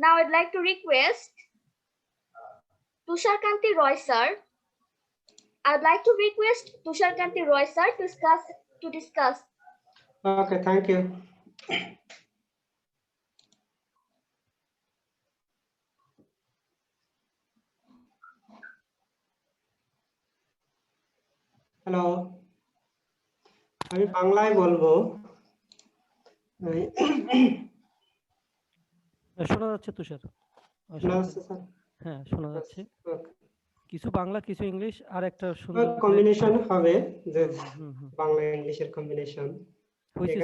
Now I'd like to request Tushar Kanti Roy sir. I'd like to request Tushar Kanti Roy sir to discuss. Okay, thank you. Hello, আমি বাংলায় বলবো। শোনা যাচ্ছে তুষার? শোনা যাচ্ছে sir? হ্যাঁ, শোনা যাচ্ছে। ওকে। কিছু বাংলা, কিছু ইংলিশ, আর একটা সুন্দর কম্বিনেশন হবে, যে বাংলা ইংলিশের combination. which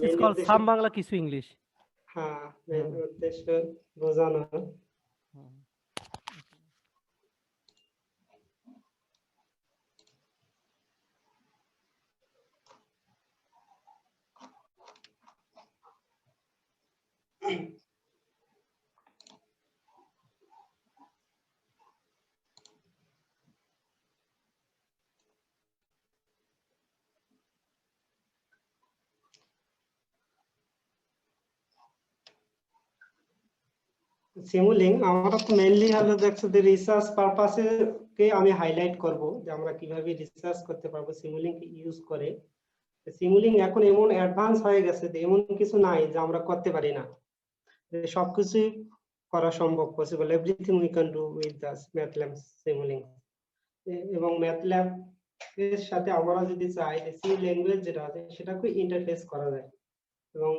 is called some Bangla কিছু ইংলিশ। হ্যাঁ, মেইন উদ্দেশ্য বোঝানো। সিমুলিং আমরা তো মেইনলি হলো দেখছো যে রিসার্চ পারপাসে কে আমি হাইলাইট করব, যে আমরা কিভাবে রিসার্চ করতে পারবো সিমুলিং কে ইউজ করে। সিমুলিং এখন এমন অ্যাডভান্স হয়ে গেছে যে এমন কিছু নাই যে আমরা করতে পারি না, যে সবকিছুই করা সম্ভব, possible, everything we can do with the MATLAB Simulink. এবং ম্যাথল্যাব এর সাথে আমরা যদি চাই সি ল্যাঙ্গুয়েজ যেটা আছে সেটাকে ইন্টারফেস করা যায়, এবং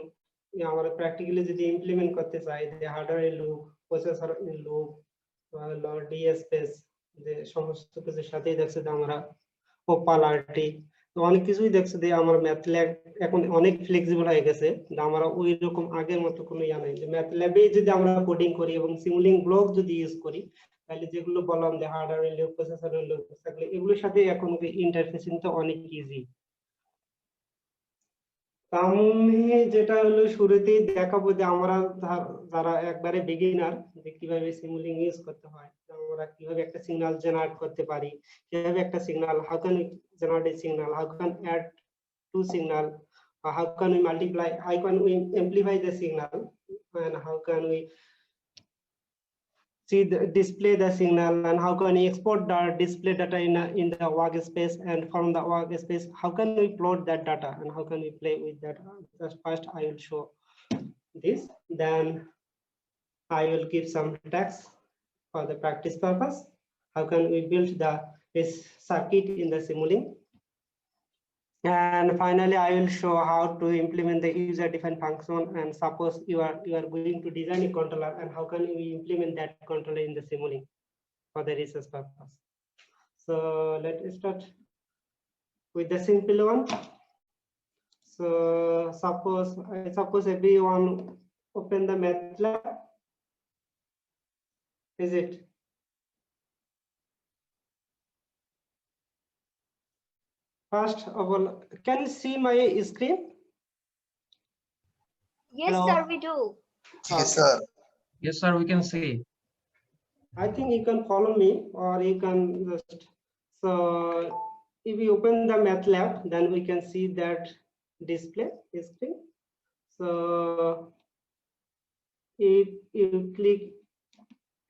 আমরা প্র্যাকটিক্যালি যদি ইমপ্লিমেন্ট করতে চাই যে হার্ডওয়্যার লুপ, প্রসেসর লুপ, ডিএসপেস, যে সমস্ত কিছুর সাথেই দেখছে যে আমরা ওপাল আরটি, তো অনেক কিছুই দেখছে যে আমার ম্যাথল্যাব এখন অনেক ফ্লেক্সিবল হয়ে গেছে, যে আমরা ওই রকম আগের মতো কোনো ইয়া নাই, যে ম্যাথল্যাবে যদি আমরা কোডিং করি এবং সিমুলিং ব্লক যদি ইউজ করি, তাহলে যেগুলো বললাম যে হার্ডওয়্যার লুপ, প্রসেসর লুপ, এগুলোর সাথে এখন ইন্টারফেসিংটা অনেক ইজি। আমি যেটা হলো শুরুতেই দেখাবো যে আমরা যারা একবারে বিগিনার, যে কিভাবে সিমুলিং ইউজ করতে হয়, আমরা কিভাবে একটা সিগন্যাল জেনারেট করতে পারি, কিভাবে একটা signal, how can we generate a signal, how can add two signal, how can we multiply, how can we amplify the signal, and how can we see the display the signal, and how can we export the display data in the workspace, and from the workspace how can we plot that data, and how can we play with that. Just first I will show this, then I will give some text for the practice purpose. How can we build this circuit in the Simulink, and finally I will show how to implement the user defined function, and suppose you are going to design a controller, and how can we implement that controller in the Simulink for the research purpose. So let's start with the simple one. So suppose everyone open the MATLAB. Is it? First of all, can you see my screen? Yes, Hello? sir, we do. Yes, sir. Yes, sir, we can see. I think you can follow me, or you can just, so if we open the MATLAB, then we can see that display screen. So if you click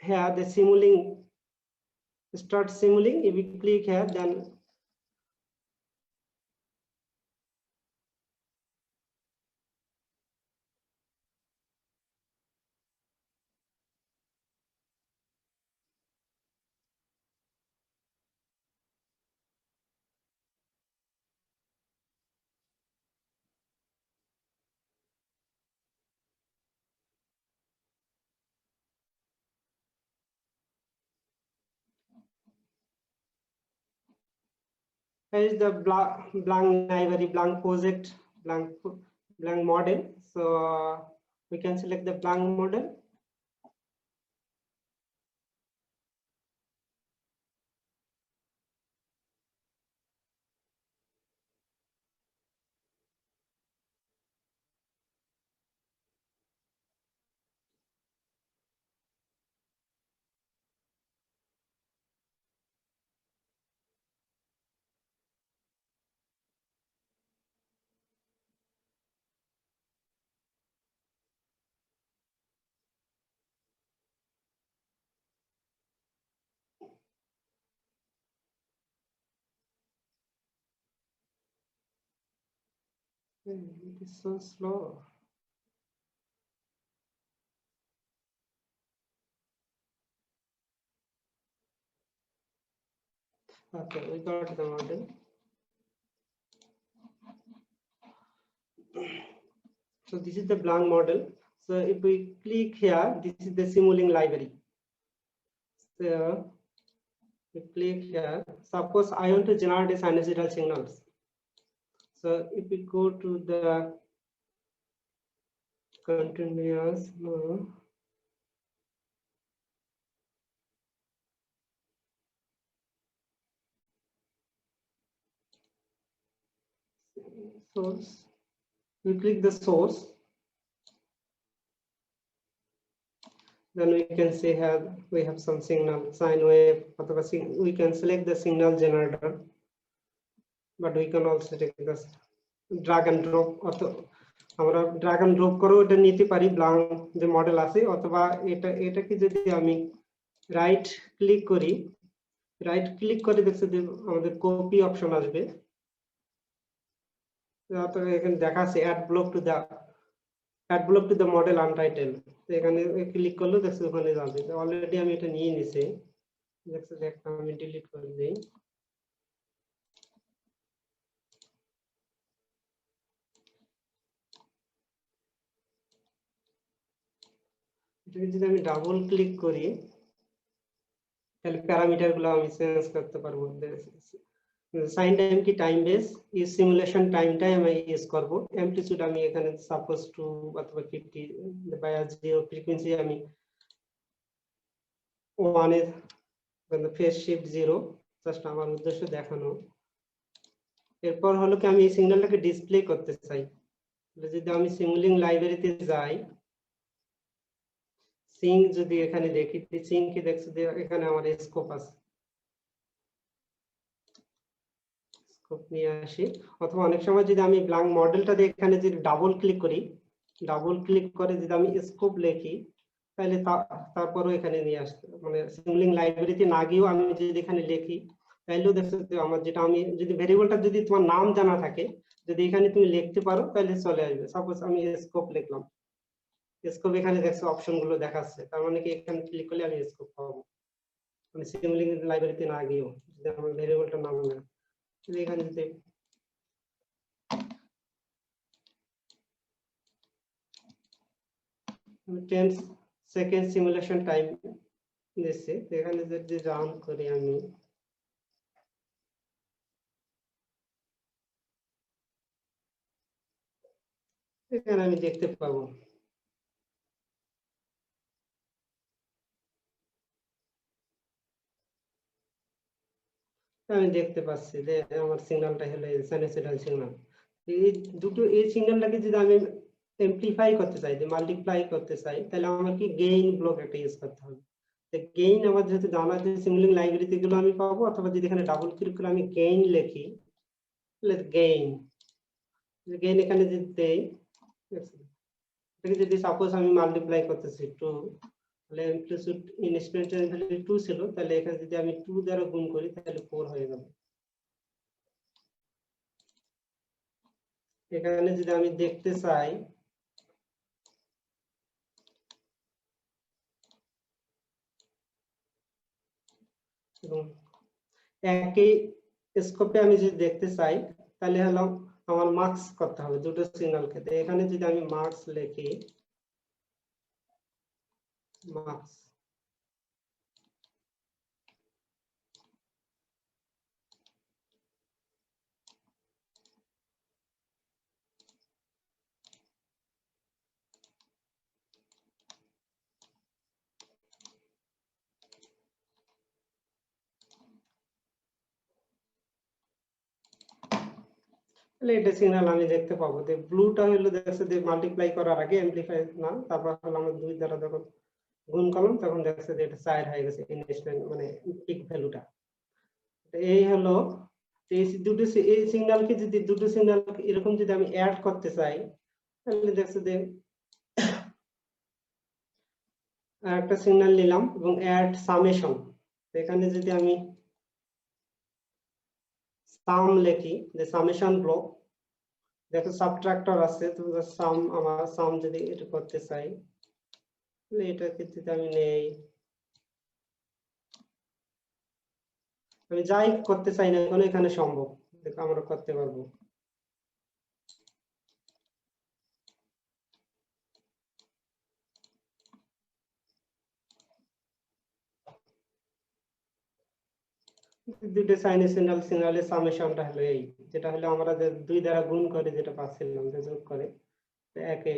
here, the Simulink, start Simulink, if we click here, then here is the blank library, blank project, blank model. So we can select the blank model. It is so slow. Okay, we got the model. So this is the blank model. So if we click here, this is the Simulink library. So we click here. Suppose I want to generate a sinusoidal signals. So if we go to the continuous, source, we click the source. Then we can say here we have some signal, sine wave, we can select the signal generator, but we can also take this drag and drop. আমরা drag and drop করে এটা নিতে পারি blank যে model আছে, অথবা এটাকে যদি আমি রাইট ক্লিক করি, রাইট ক্লিক করে দেখতে যে আমাদের কপি অপশন আসবে। এখানে দেখা আছে add block to the model untitled. তো এখানে ক্লিক করলে দেখছো ওখানে যাবে। অলরেডি আমি এটা নিয়ে নিছি, দেখছো যে একটা আমি ডিলিট করে দেই। এটাকে যদি আমি ডাবল ক্লিক করি, তাহলে প্যারামিটার গুলো আমি চেঞ্জ করতে পারবো। সাইন টাইম কি টাইম বেস, এই সিমুলেশন টাইমটাই আমি ইউজ করব। অ্যামপ্লিটিউড আমি এখানে সাপোজ 2 অথবা 50 বাই 0, ফ্রিকোয়েন্সি আমি 1 এর ফেজ শিফট 0, জাস্ট আমার উদ্দেশ্য দেখানো। এরপর হলো কি আমি এই সিগন্যালটাকে ডিসপ্লে করতে চাই। যদি আমি সিমুলিং লাইব্রেরিতে যাই, সিঙ্ক যদি এখানে দেখি, সিঙ্ক কি দেখছো যে এখানে আমার স্কোপ আছে, স্কোপ নিয়ে আসি। অথবা অনেক সময় যদি আমি ব্ল্যাঙ্ক মডেলটা দিয়ে এখানে যদি ডাবল ক্লিক করি, ডাবল ক্লিক করে যদি আমি স্কোপ লিখি, তাহলে তারপরও এখানে নিয়ে আসতে, মানে সিমুলিং লাইব্রেরিতে না গিয়েও আমি যদি এখানে লিখি, তাহলেও দেখছো যে আমার যেটা আমি যদি ভেরিয়েবলটা যদি তোমার নাম জানা থাকে, যদি এখানে তুমি লিখতে পারো তাহলে চলে আসবে। সাপোজ আমি স্কোপ লিখলাম, স্কোপ এখানে দেখছো অপশন গুলো দেখাচ্ছে, তার মানে কি এখানে ক্লিক করলে আমি স্কোপ পাবো, মানে সিমুলিং লাইব্রেরিতে না গিয়েও যদি আমার ভেরিয়েবলটা নাম না। এখানে যদি 10 সেকেন্ড সিমুলেশন টাইম দিচ্ছি, এখানে যদি রান করি আমি, এখানে আমি দেখতে পাবো আমি দেখতে পাচ্ছি যে আমার সিগন্যালটা হলো সাইনুসয়েডাল সিগন্যাল। এই দুটো এই সিগন্যালটাকে যদি আমি এমপ্লিফাই করতে চাই, যে মাল্টিপ্লাই করতে চাই, তাহলে আমাকে গেইন ব্লক একটা ইউজ করতে হবে। গেইন আমার যেহেতু জানা যে সিমুলিং লাইব্রেরিতে গুলো আমি পাবো, অথবা যদি এখানে ডাবল ক্লিক করে আমি গেইন লিখি, তাহলে গেইন এখানে যদি দেই, যদি সাপোজ আমি মাল্টিপ্লাই করতেছি 2, তাহলে অ্যামপ্লিটিউড ইনস্ট্যান্টানিয়াস ভ্যালু 2 ছিল, তাহলে এখানে যদি আমি 2 দ্বারা গুণ করি তাহলে 4 হয়ে যাবে। এখানে যদি আমি দেখতে চাই, একই স্কোপে আমি যদি দেখতে চাই, তাহলে হলো আমার মার্কস করতে হবে দুটো সিগন্যাল ক্ষেত্রে। এখানে যদি আমি মার্কস লিখি, মার্কস, তাহলে এটা সিগন্যাল আমি দেখতে পাবো। যে ব্লুটা হলো দেখছে যে মাল্টিপ্লাই করার আগে অ্যামপ্লিফাই না, তারপর হলো আমরা 2 দ্বারা যখন গুণ করলাম তখন দেখছে যে এটা 4 হয়ে গেছে ইনস্ট্যান্ট, মানে পিক ভ্যালুটা। এই হলো এই দুটো, এই সিগন্যালকে যদি দুটো সিগন্যাল এরকম যদি আমি অ্যাড করতে চাই, তাহলে দেখছে যে একটা সিগন্যাল নিলাম এবং অ্যাড সামেশন, এখানে যদি আমি সাম লিখি, যে সামেশন ব্লক, দেখো সাবট্রাক্টর আছে, তুমি সাম, আমার সাম যদি এটা করতে চাই তাহলে এটা ক্ষেত্রে আমি নেই, আমি যাই করতে চাই না কেন এখানে সম্ভব, দেখো আমরা করতে পারবো। দুটো সাইনের সিগন্যালের সামেশনটা হলো এই, যেটা হলো আমরা যে 2 দ্বারা গুণ করে যেটা পাচ্ছিলাম, যে যোগ করে একে।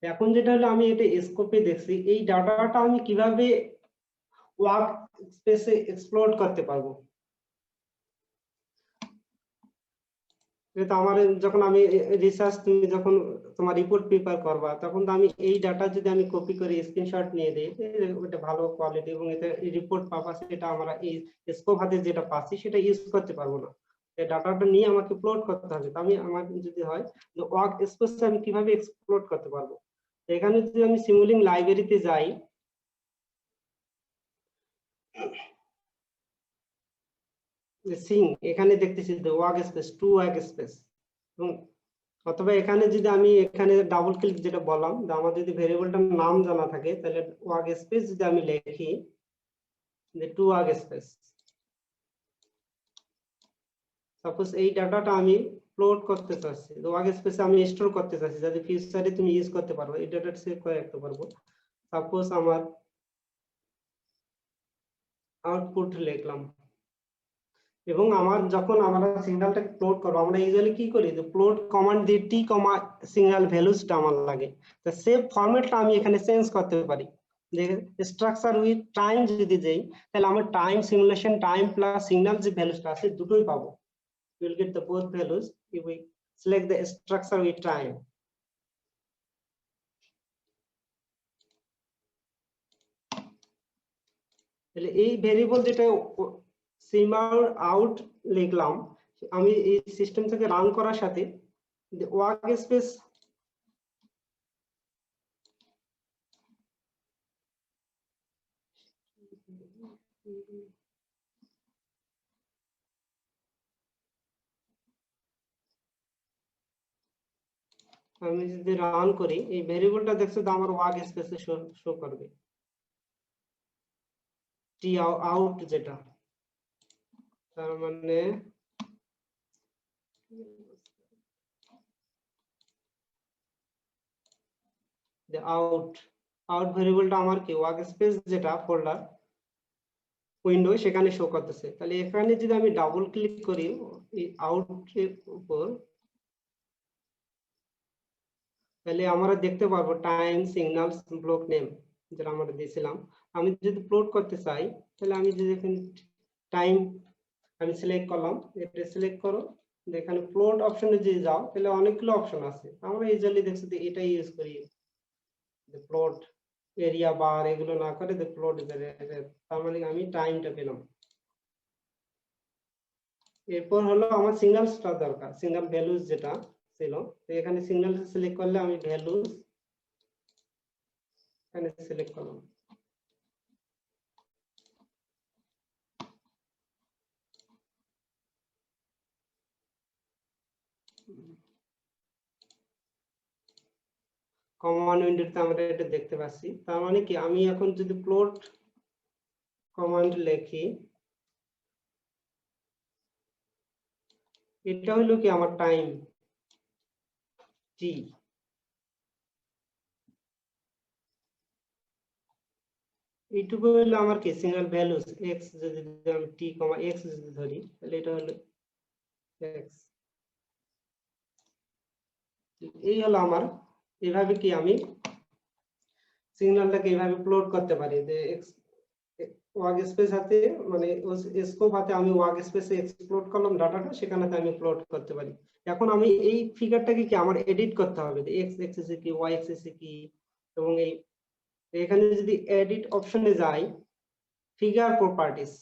এখন যেটা হলো আমি এটা স্কোপে দেখছি, এই ডাটাটা আমি কিভাবে ওয়ার্ক স্পেসে এক্সপ্লোর করতে পারবো। যেহেতু আমার যখন আমি রিসার্চ, তুমি যখন তোমার রিপোর্ট প্রিপেয়ার করবা তখন তো আমি এই ডাটা যদি আমি কপি করে স্ক্রিনশট নিয়ে দিই, ওটা ভালো কোয়ালিটি এবং এটা রিপোর্ট পারপাস, এটা আমরা এই স্কোপ হাতে যেটা পাচ্ছি সেটা ইউজ করতে পারবো না। এই ডাটাটা নিয়ে আমাকে প্লট করতে হবে। তো আমি আমার যদি হয় যে ওয়ার্ক স্পেসে আমি কিভাবে এক্সপ্লোর করতে পারবো, এখানে যদি আমি সিমুলিং লাইব্রেরিতে যাই, সিং এখানে দেখতেছি যে work space, to work space, এবং অথবা এখানে যদি আমি এখানে ডাবল ক্লিক যেটা বললাম, যে আমার যদি ভেরিয়েবলটার নাম জানা থাকে তাহলে ওয়ার্ক স্পেস যদি আমি লিখি যে টু ওয়ার্ক স্পেস, সাপোজ এই ডাটাটা আমি প্লট করতে চাচ্ছি, তো ওয়ার্ক স্পেসে আমি স্টোর করতে চাচ্ছি যাতে ফিউচারে তুমি ইউজ করতে পারো, এই ডাটাটা সেভ করে রাখতে পারবো। সাপোজ আমার আউটপুট লিখলাম, এবং আমার যখন আমরা সিগন্যালটাকে প্লট করবো, আমরা ইউজুয়ালি কি করি যে প্লট কমান্ড দিয়ে টি কমা সিগন্যাল ভ্যালুসটা আমার লাগে, তো সেভ ফরম্যাটটা আমি এখানে চেঞ্জ করতে পারি। যে স্ট্রাকচার উইথ টাইম যদি দেই তাহলে আমার time simulation time plus signal যে ভ্যালুসটা আছে দুটোই পাবো, you will get the both values if we select the structure with time. তাহলে এই ভেরিয়েবল যেটা সিমার আউট লিখলাম, আমি এই সিস্টেম থেকে রান করার সাথে ওয়ার্ক স্পেস আমি যদি রান করি, এই ভেরিয়েবলটা দেখছো তো আমার ওয়ার্ক স্পেসে শো করবে, টি আউট যেটা, তার মানে আউট আউট ভেরিয়েবলটা আমার কি ওয়ার্ক স্পেস যেটা ফোল্ডার উইন্ডো সেখানে শো করতেছে। তাহলে এখানে যদি আমি ডাবল ক্লিক করি এই আউটের উপর, তাহলে আমরা দেখতে পারবো টাইম সিগন্যালস ব্লক নেম যেটা আমরা দিয়েছিলাম। আমি যদি প্লট করতে চাই তাহলে আমি যদি এখানে টাইম আমি সিলেক্ট করলাম, এটা সিলেক্ট করো, এখানে প্লট অপশনে যদি যাও তাহলে অনেকগুলো অপশন আছে, আমরা ইউজুয়ালি দেখছি যে এটাই ইউজ করি, যে প্লট এরিয়া বার এগুলো না করে যে প্লট, তার মানে আমি টাইমটা পেলাম। এরপর হলো আমার সিগন্যালসটা দরকার, সিগন্যাল ভ্যালুস যেটা ছিল, তো এখানে সিগন্যাল সিলেক্ট করলে আমি ভ্যালুস এখানে সিলেক্ট করলাম। কমান্ড উইন্ডোতে আমরা এটা দেখতে পাচ্ছি, তার মানে কি আমি এখন যদি প্লট কমান্ড লিখি, এটা হলো কি আমার টাইম টি, এইটুকু হলো আমার কি সিঙ্গেল ভ্যালুস এক্স, যদি আমি টি কমা এক্স যদি ধরি তাহলে এটা হলো এক্স। এই হলো আমার, এইভাবে কি আমি সিগন্যালটাকে এইভাবে প্লট করতে পারি, যে এক্স ওয়ার্ক স্পেস হাতে মানে স্কোপ হাতে আমি ওয়ার্ক স্পেসে এক্সপ্লোর করলাম ডাটাটা, সেখানে আমি প্লট করতে পারি। এখন আমি এই ফিগারটাকে কি আমার এডিট করতে হবে, যে এক্স এক্সিসে কি ওয়াই এক্সিসে কি, এবং এই এখানে যদি এডিট অপশনে যাই ফিগার প্রপার্টিস,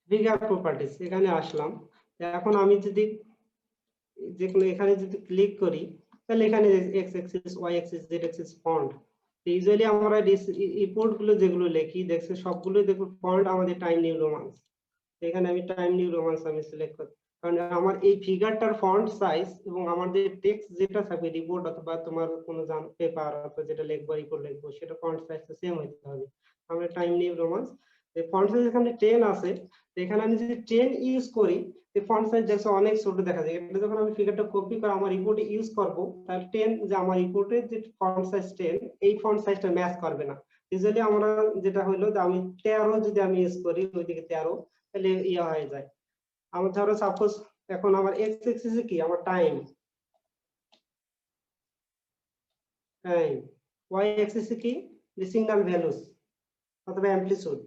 ফিগার প্রপার্টিস এখানে আসলাম। এখন আমি যদি যে কোনো এখানে যদি ক্লিক করি তাহলে এখানে x axis, y axis, z axis font. Usually আমরা রিপোর্ট গুলো যেগুলো লিখি দেখছি সবগুলো দেখো ফন্ট আমাদের টাইম নিউ রোমান্স। এখানে আমি টাইম নিউ রোমান্স আমি সিলেক্ট করি, কারণ আমার এই ফিগারটার ফন্ট সাইজ এবং আমাদের টেক্সট যেটা থাকবে রিপোর্ট অথবা তোমার কোনো পেপার অথবা যেটা লিখবো রিপোর্ট লিখবো সেটা ফন্ট সাইজটা সেম হতে হবে। আমরা টাইম নিউ রোমান্স এই ফন্ট সাইজ এখানে 10 আছে, এখানে আমি যদি 10 ইউজ করি এই ফন্ট সাইজ দেখো অনেক ছোট দেখা যায়। এটা যখন আমি ফিগারটা কপি করে আমার রিপোর্টে ইউজ করব তাহলে 10 যে আমার রিপোর্টের যে ফন্ট সাইজ 10 এই ফন্ট সাইজটা ম্যাচ করবে না। ইউজুয়ালি আমরা যেটা হলো যে আমি 13 যদি আমি ইউজ করি ওইদিকে 13 তাহলে ইয়া হয়ে যায়। আমার ধরো সাপোজ এখন আমার এক্স অ্যাক্সিসে কি আমার টাইম, ওয়াই অ্যাক্সিসে কি যে সিগন্যাল ভ্যালুস অথবা অ্যামপ্লিটিউড,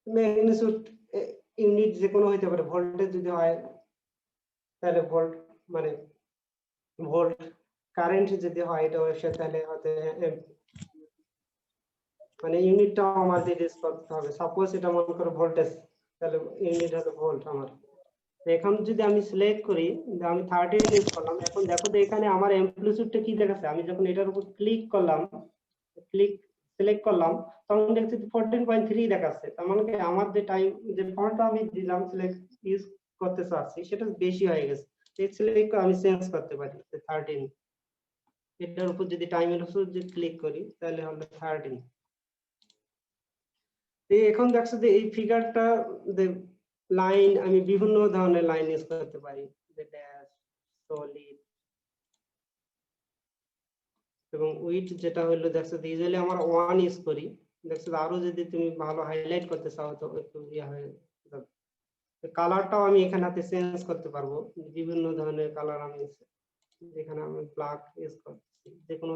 ম্যাগনিটিউড ইউনিট যে কোনো হইতে পারে, ভোল্টেজ যদি হয় তাহলে ভোল্ট মানে ভোল্ট, কারেন্ট যদি হয় এটা হচ্ছে তাহলে হতে মানে ইউনিটটা আমাদের ইউজ করতে হবে। সাপোজ এটা মনে করো ভোল্টেজ, তাহলে ইউনিট হলো ভোল্ট আমার। এখন যদি আমি সিলেক্ট করি যে আমি 13 ইউজ করলাম, এখন দেখো তো এখানে আমার অ্যামপ্লিটিউডটা কি দেখাচ্ছে। আমি যখন এটার উপর ক্লিক করলাম, ক্লিক সিলেক্ট করলাম তখন দেখছি 14.3 দেখাচ্ছে। তার মানে কি আমার যে টাইম যে ফন্টটা আমি দিলাম সিলেক্ট ইউজ করতে চাচ্ছি সেটা বেশি হয়ে গেছে। এই সিলেক্ট আমি চেঞ্জ করতে পারি 13, এটার উপর যদি টাইমের উপর যদি ক্লিক করি তাহলে হলো 13। এখন দেখছো যে এই ফিগারটা লাইন আমি বিভিন্ন ধরনের লাইন ইউজ করতে পারি, যে ড্যাশ, সলিড এবং উইথ যেটা হলো দেখছো ইউজুয়ালি আমরা 1 ইউজ করি। দেখছো আরো যদি তুমি ভালো হাইলাইট করতে চাও তো একটু ইয়া হয়ে যাবে। কালারটাও আমি এখানে চেঞ্জ করতে পারবো, বিভিন্ন ধরনের কালার আমি এখানে আমি ব্ল্যাক ইউজ করতেছি। যে কোনো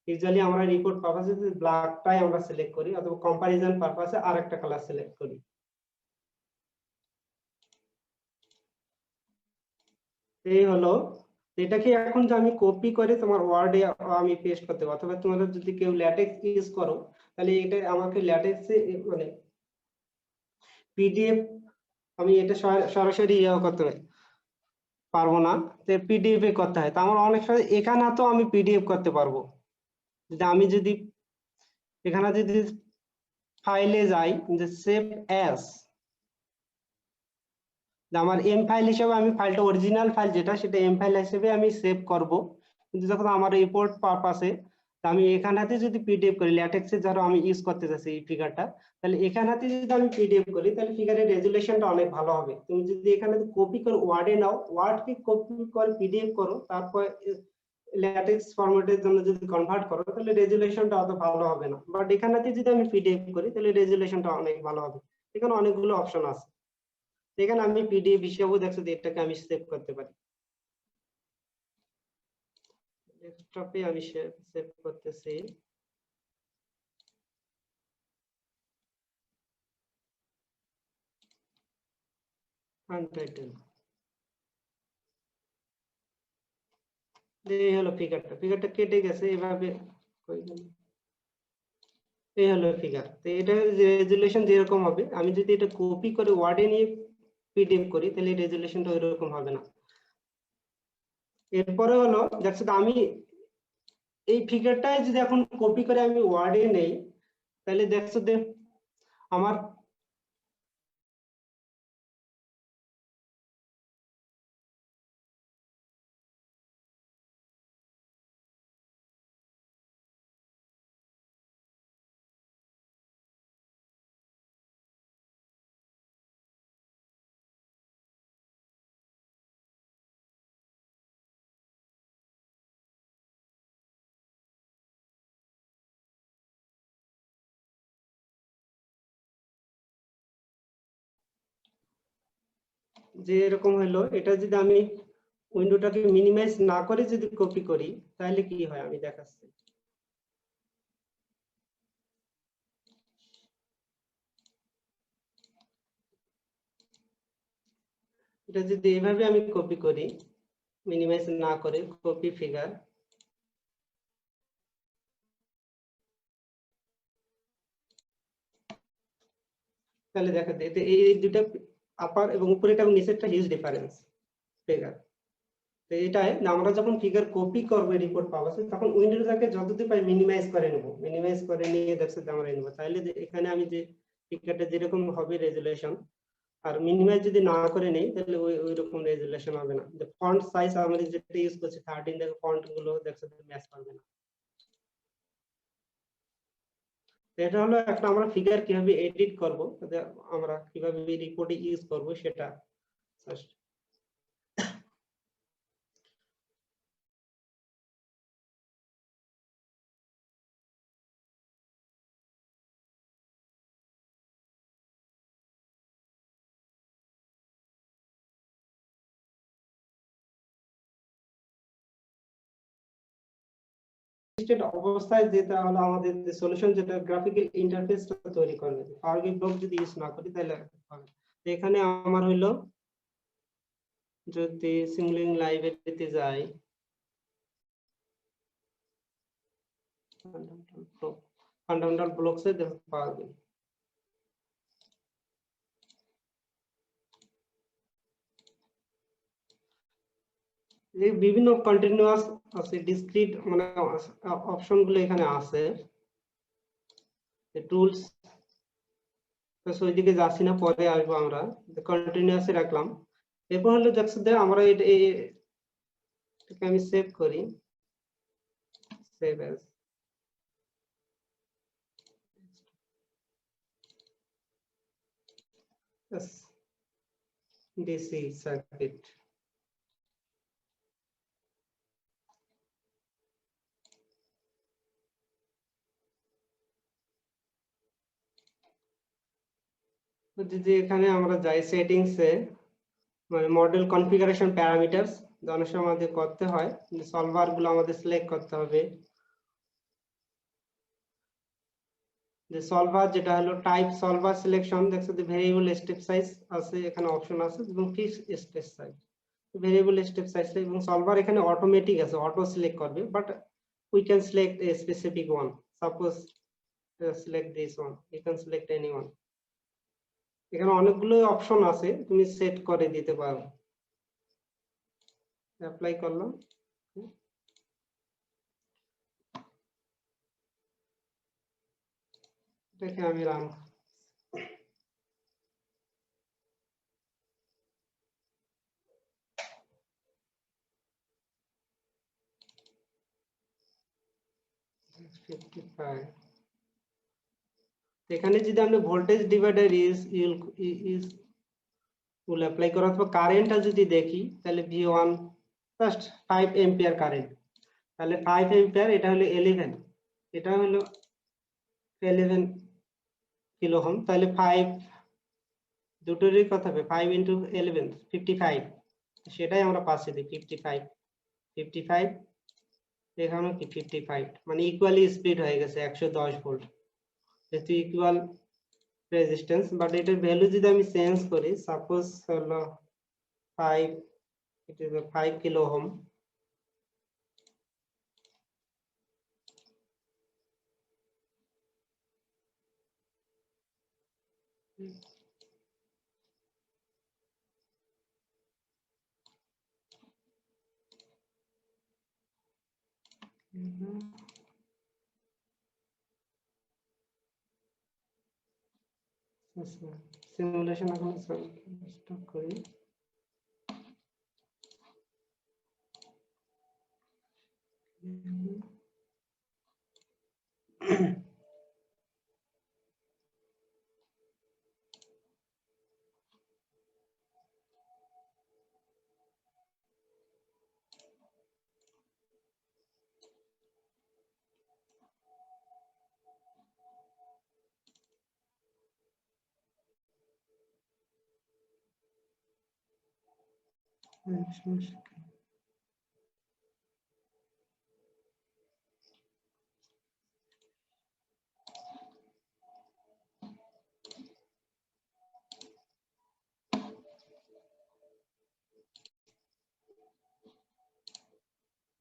ইউজুয়ালি আমরা রিপোর্ট পারপাসে ব্ল্যাকটাই আমরা সিলেক্ট করি অথবা কম্পারিজন পারপাসে আরেকটা কালার সিলেক্ট করি। এই হলো এটাকে এখন যে আমি কপি করে তোমার ওয়ার্ডে আমি পেস্ট করতে পারবো, অথবা তোমরা যদি কেউ ল্যাটেক্স ইউজ করো তাহলে এটা আমাকে ল্যাটেক্সে মানে পিডিএফ আমি এটা সরাসরি ইয়ে করতে পারবো না, তো পিডিএফ এ করতে হয়। তো আমার অনেক সময় এখানে তো আমি পিডিএফ করতে পারবো। যদি আমি যদি এখানে যদি ফাইলে যাই যে সেভ অ্যাজ, আমার এম ফাইল হিসেবে আমি ফাইলটা অরিজিনাল ফাইল যেটা সেটা এম ফাইল হিসেবে আমি সেভ করব। কিন্তু যখন আমার রিপোর্ট পারপাসে আমি এখানেতে যদি পিডিএফ করি, ল্যাটেক্সে ধরো আমি ইউজ করতে চাচ্ছি এই ফিগারটা, তাহলে এখানেতে যদি আমি পিডিএফ করি তাহলে ফিগারের রেজুলেশনটা অনেক ভালো হবে। তুমি যদি এখানে কপি করে ওয়ার্ডে নাও, ওয়ার্ডকে কপি করে পিডিএফ করো, তারপর ল্যাটেক্স ফরম্যাটের জন্য যদি কনভার্ট করো তাহলে রেজুলেশনটা অত ভালো হবে না। বাট এখানেতে যদি আমি পিডিএফ করি তাহলে রেজুলেশনটা অনেক ভালো হবে। এখানে অনেকগুলো অপশন আছে, এখানে আমি পিডিএফ হিসেবেও দেখছো যে এটাকে আমি সেভ করতে পারি। ডেস্কটপে আমি সেভ করতেছি। আনটাইটেল এই হলো ফিগারটা কেটে গেছে এভাবে, এই হলো ফিগার। তো এটা রেজুলেশন যেরকম হবে, আমি যদি এটা কপি করে ওয়ার্ডে নিয়ে পিডিএফ করি তাহলে রেজুলেশনটা ওইরকম হবে না। এরপরে হলো দেখছো আমি এই ফিগারটাই যদি এখন কপি করে আমি ওয়ার্ডে নেই তাহলে দেখছো যে আমার যে এরকম হলো, এটা যদি আমি উইন্ডোটাকে মিনিমাইজ না করে যদি কপি করি তাহলে কি হয় আমি দেখাচ্ছি। এটা যদি এইভাবে আমি কপি করি মিনিমাইজ না করে, কপি ফিগার, তাহলে দেখা যায় এই দুটো আপার এবং উপরেটা এবং নিচেরটা হিউজ ডিফারেন্স। ফিগার। তো এটাই না, আমরা যখন ফিগার কপি করবো রিপোর্ট পাবো তখন উইন্ডোজটাকে যতদূর পাই মিনিমাইজ করে নেব, মিনিমাইজ করে নিয়ে দেখছে আমরা নেব। তাহলে যে এখানে আমি যে ফিগারটা যেরকম হবে রেজুলেশন, আর মিনিমাইজ যদি না করে নেই তাহলে ওই রকম রেজুলেশন হবে না। যে ফন্ট সাইজ আমরা যেটা ইউজ করছি 13 দেখো ফন্ট গুলো দেখছে ম্যাচ করবে না। এটা হলো একটা আমরা ফিগার কিভাবে এডিট করব, আমরা কিভাবে রিপোর্টে ইউজ করব সেটা ফার্স্ট। অবস্থায় যেটা হলো আমাদের যে সলিউশন, যেটা গ্রাফিক্যাল ইন্টারফেসটা তৈরি করবে, পাওয়ার বি ব্লক যদি ইউজ না করি তাহলে হবে। তো এখানে আমার হইলো যদি সিমুলিং লাইব্রেরিতে যাই, ফান্ডামেন্টাল ব্লকস এ দেখো পাওয়ার বি। এই বিভিন্ন কন্টিনিউয়াস আছে, ডিসক্রিট মানে অপশন গুলো এখানে আছে, টুলস তো ওইদিকে যাচ্ছি না, পরে আসবো আমরা। কন্টিনিউয়াস এ রাখলাম। এরপর হলো দেখতে আমরা এটাকে আমি সেভ করি, সেভ অ্যাজ ডিসি সার্কিট। যদি এখানে আমরা যাই সেটিংস এ, মানে মডেল কনফিগারেশন প্যারামিটারস, অনেক সময় আমাদের করতে হয়, সলভার গুলো আমাদের সিলেক্ট করতে হবে। যে সলভার যেটা হলো টাইপ সলভার সিলেকশন, দেখছো যে ভেরিয়েবল স্টেপ সাইজ আছে, এখানে অপশন আছে, এবং fix step size, variable step size এবং সলভার এখানে অটোমেটিক আছে, অটো সিলেক্ট করবে, but we can select a specific one. Suppose select this one, you can select any one. এখানে অনেকগুলো অপশন আছে, তুমি সেট করে দিতে পারো। অ্যাপ্লাই করলাম, এটাকে আমি রান। এখানে যদি আমরা ভোল্টেজ ডিভাইডার ইউজ অ্যাপ্লাই করা অথবা কারেন্টটা যদি দেখি, তাহলে V1 জাস্ট 5 এম্পিয়ার কারেন্ট, তাহলে 5 এম্পিয়ার, এটা হলো 11, এটা হলো 11 কিলো ওহম, তাহলে 5 দুটোরই কথা হবে, 5 ইনটু 11 55, সেটাই আমরা পাচ্ছি 55 55, এখানে কি 55, মানে ইকুয়ালি স্প্লিট হয়ে গেছে 110 ভোল্ট, যেহেতু ইকুয়াল রেজিস্ট্যান্স। বাট এটার ভ্যালু যদি আমি চেঞ্জ করি, সাপোজ হলো 5, it is a 5 kilo ohm, simulation এখন স্টপ করি।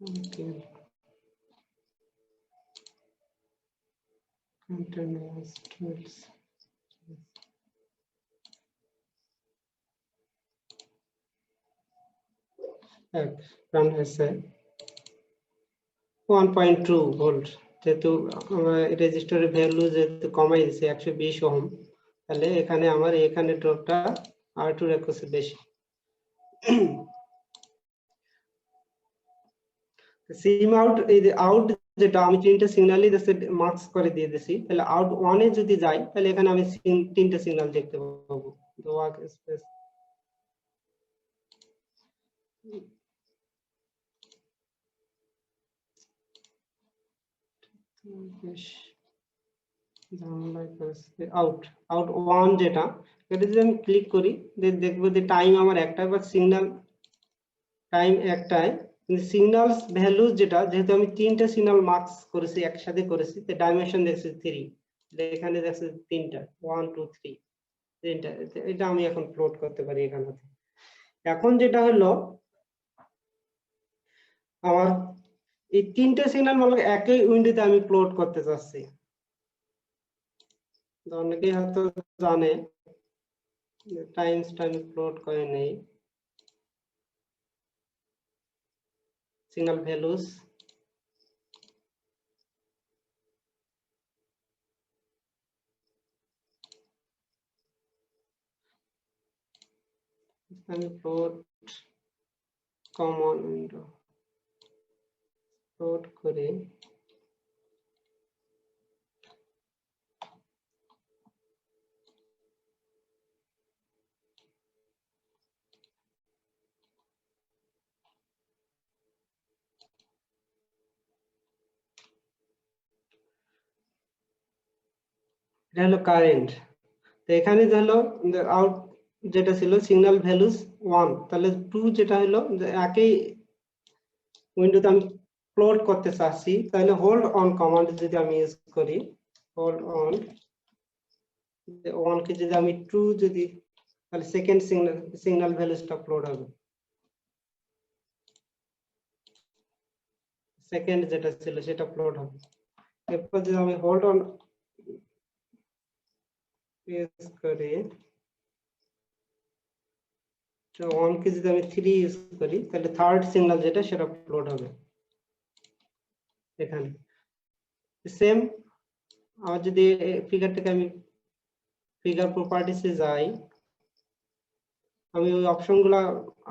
Okay. Continuous tools. রান হয়েছে 1.2 ভোল্ট, যেহেতু রেজিস্টারের ভ্যালু যেহেতু কমাই দিয়েছে 120 ওহম, তাহলে এখানে আমার এখানে ড্রপটা R2 এর কাছে বেশি। সিম আউট, এই যে আউট যেটা আমি তিনটা সিগন্যালই মার্কস করে দিয়ে দিয়েছি, তাহলে আউট 1 এ যদি যাই তাহলে এখানে আমি তিনটা সিগন্যাল দেখতে পাবো। ওয়ার্ক স্পেস আউট আউট 1 যেটা, এটা যদি আমি ক্লিক করি দেখবো যে টাইম আমার একটা, বা সিগন্যাল টাইম একটাই, কিন্তু সিগন্যালস ভ্যালু যেটা, যেহেতু আমি তিনটা সিগন্যাল মার্কস করেছি একসাথে করেছি, তো ডাইমেনশন দেখছি 3, এখানে দেখছি তিনটা 1 2 3 তিনটা। এটা আমি এখন প্লট করতে পারি এখানে। এখন যেটা হলো আমার এই তিনটা সিগন্যাল মানে একই উইন্ডোতে আমি প্লট করতে চাচ্ছি। তো অনেকেই হয়তো জানে টাইমস টাইম প্লট করে নেই সিগন্যাল ভ্যালুস। আমি প্লট কমন উইন্ডো প্লট করে এটা হলো কারেন্ট। তো এখানে হলো আউট যেটা ছিল সিগন্যাল ভ্যালুস 1, তাহলে 2 যেটা হলো একই উইন্ডোতে আমি প্লট করতে চাচ্ছি, তাহলে হোল্ড অন কমান্ড যদি আমি ইউজ করি, হোল্ড অন 1 কে যদি আমি 2 যদি, তাহলে সেকেন্ড সিগন্যাল ভ্যালুসটা প্লট হবে, সেকেন্ড যেটা ছিল সেটা প্লট হবে। এরপর যদি আমি হোল্ড অন ইউজ করি, তো 1 কে যদি আমি 3 ইউজ করি, তাহলে থার্ড সিগন্যাল যেটা সেটা প্লট হবে এখানে। সেম আমার যদি ফিগারটাকে আমি ফিগার প্রপার্টিসে যাই, আমি ওই অপশনগুলো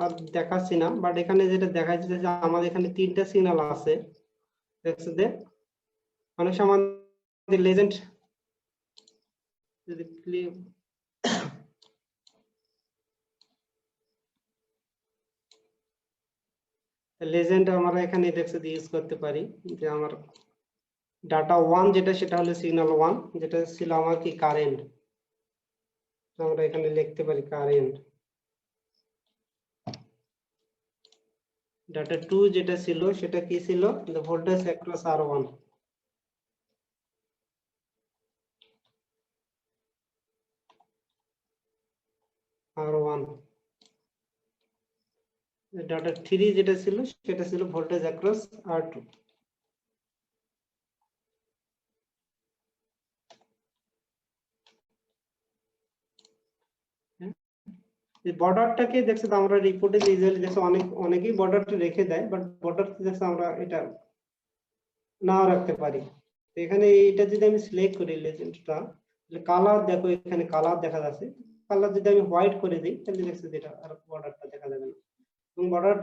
আর দেখাচ্ছি না, বাট এখানে যেটা দেখা যাচ্ছে যে আমাদের এখানে তিনটা সিগন্যাল আছে দেখছো যে, অনেক সময় আমাদের লেজেন্ড যদি লেজেন্ড আমরা এখানে দেখছো ইউজ করতে পারি, যে আমার ডাটা 1 যেটা সেটা হলো সিগন্যাল 1, যেটা ছিল আমার কি কারেন্ট, আমরা এখানে লিখতে পারি কারেন্ট। ডাটা 2 যেটা ছিল সেটা কি ছিল, the voltage across R1, R1। Data 3 যেটা ছিল সেটা ছিল ভোল্টেজ অ্যাক্রস R2। এই বর্ডারটাকে দেখছো তো আমরা রিপোর্টে ইউজুয়ালি দেখছো অনেকেই বর্ডারটা রেখে দেয়, বাট বর্ডারটা দেখছো আমরা এটা নাও রাখতে পারি। তো এখানে এটা যদি আমি সিলেক্ট করি লেজেন্ডটা, তাহলে কালার দেখো এখানে কালার দেখা যাচ্ছে, কালার যদি আমি হোয়াইট করে দিই তাহলে দেখছো যেটা আর বর্ডারটা দেখা যাবে না। এবং বর্ডার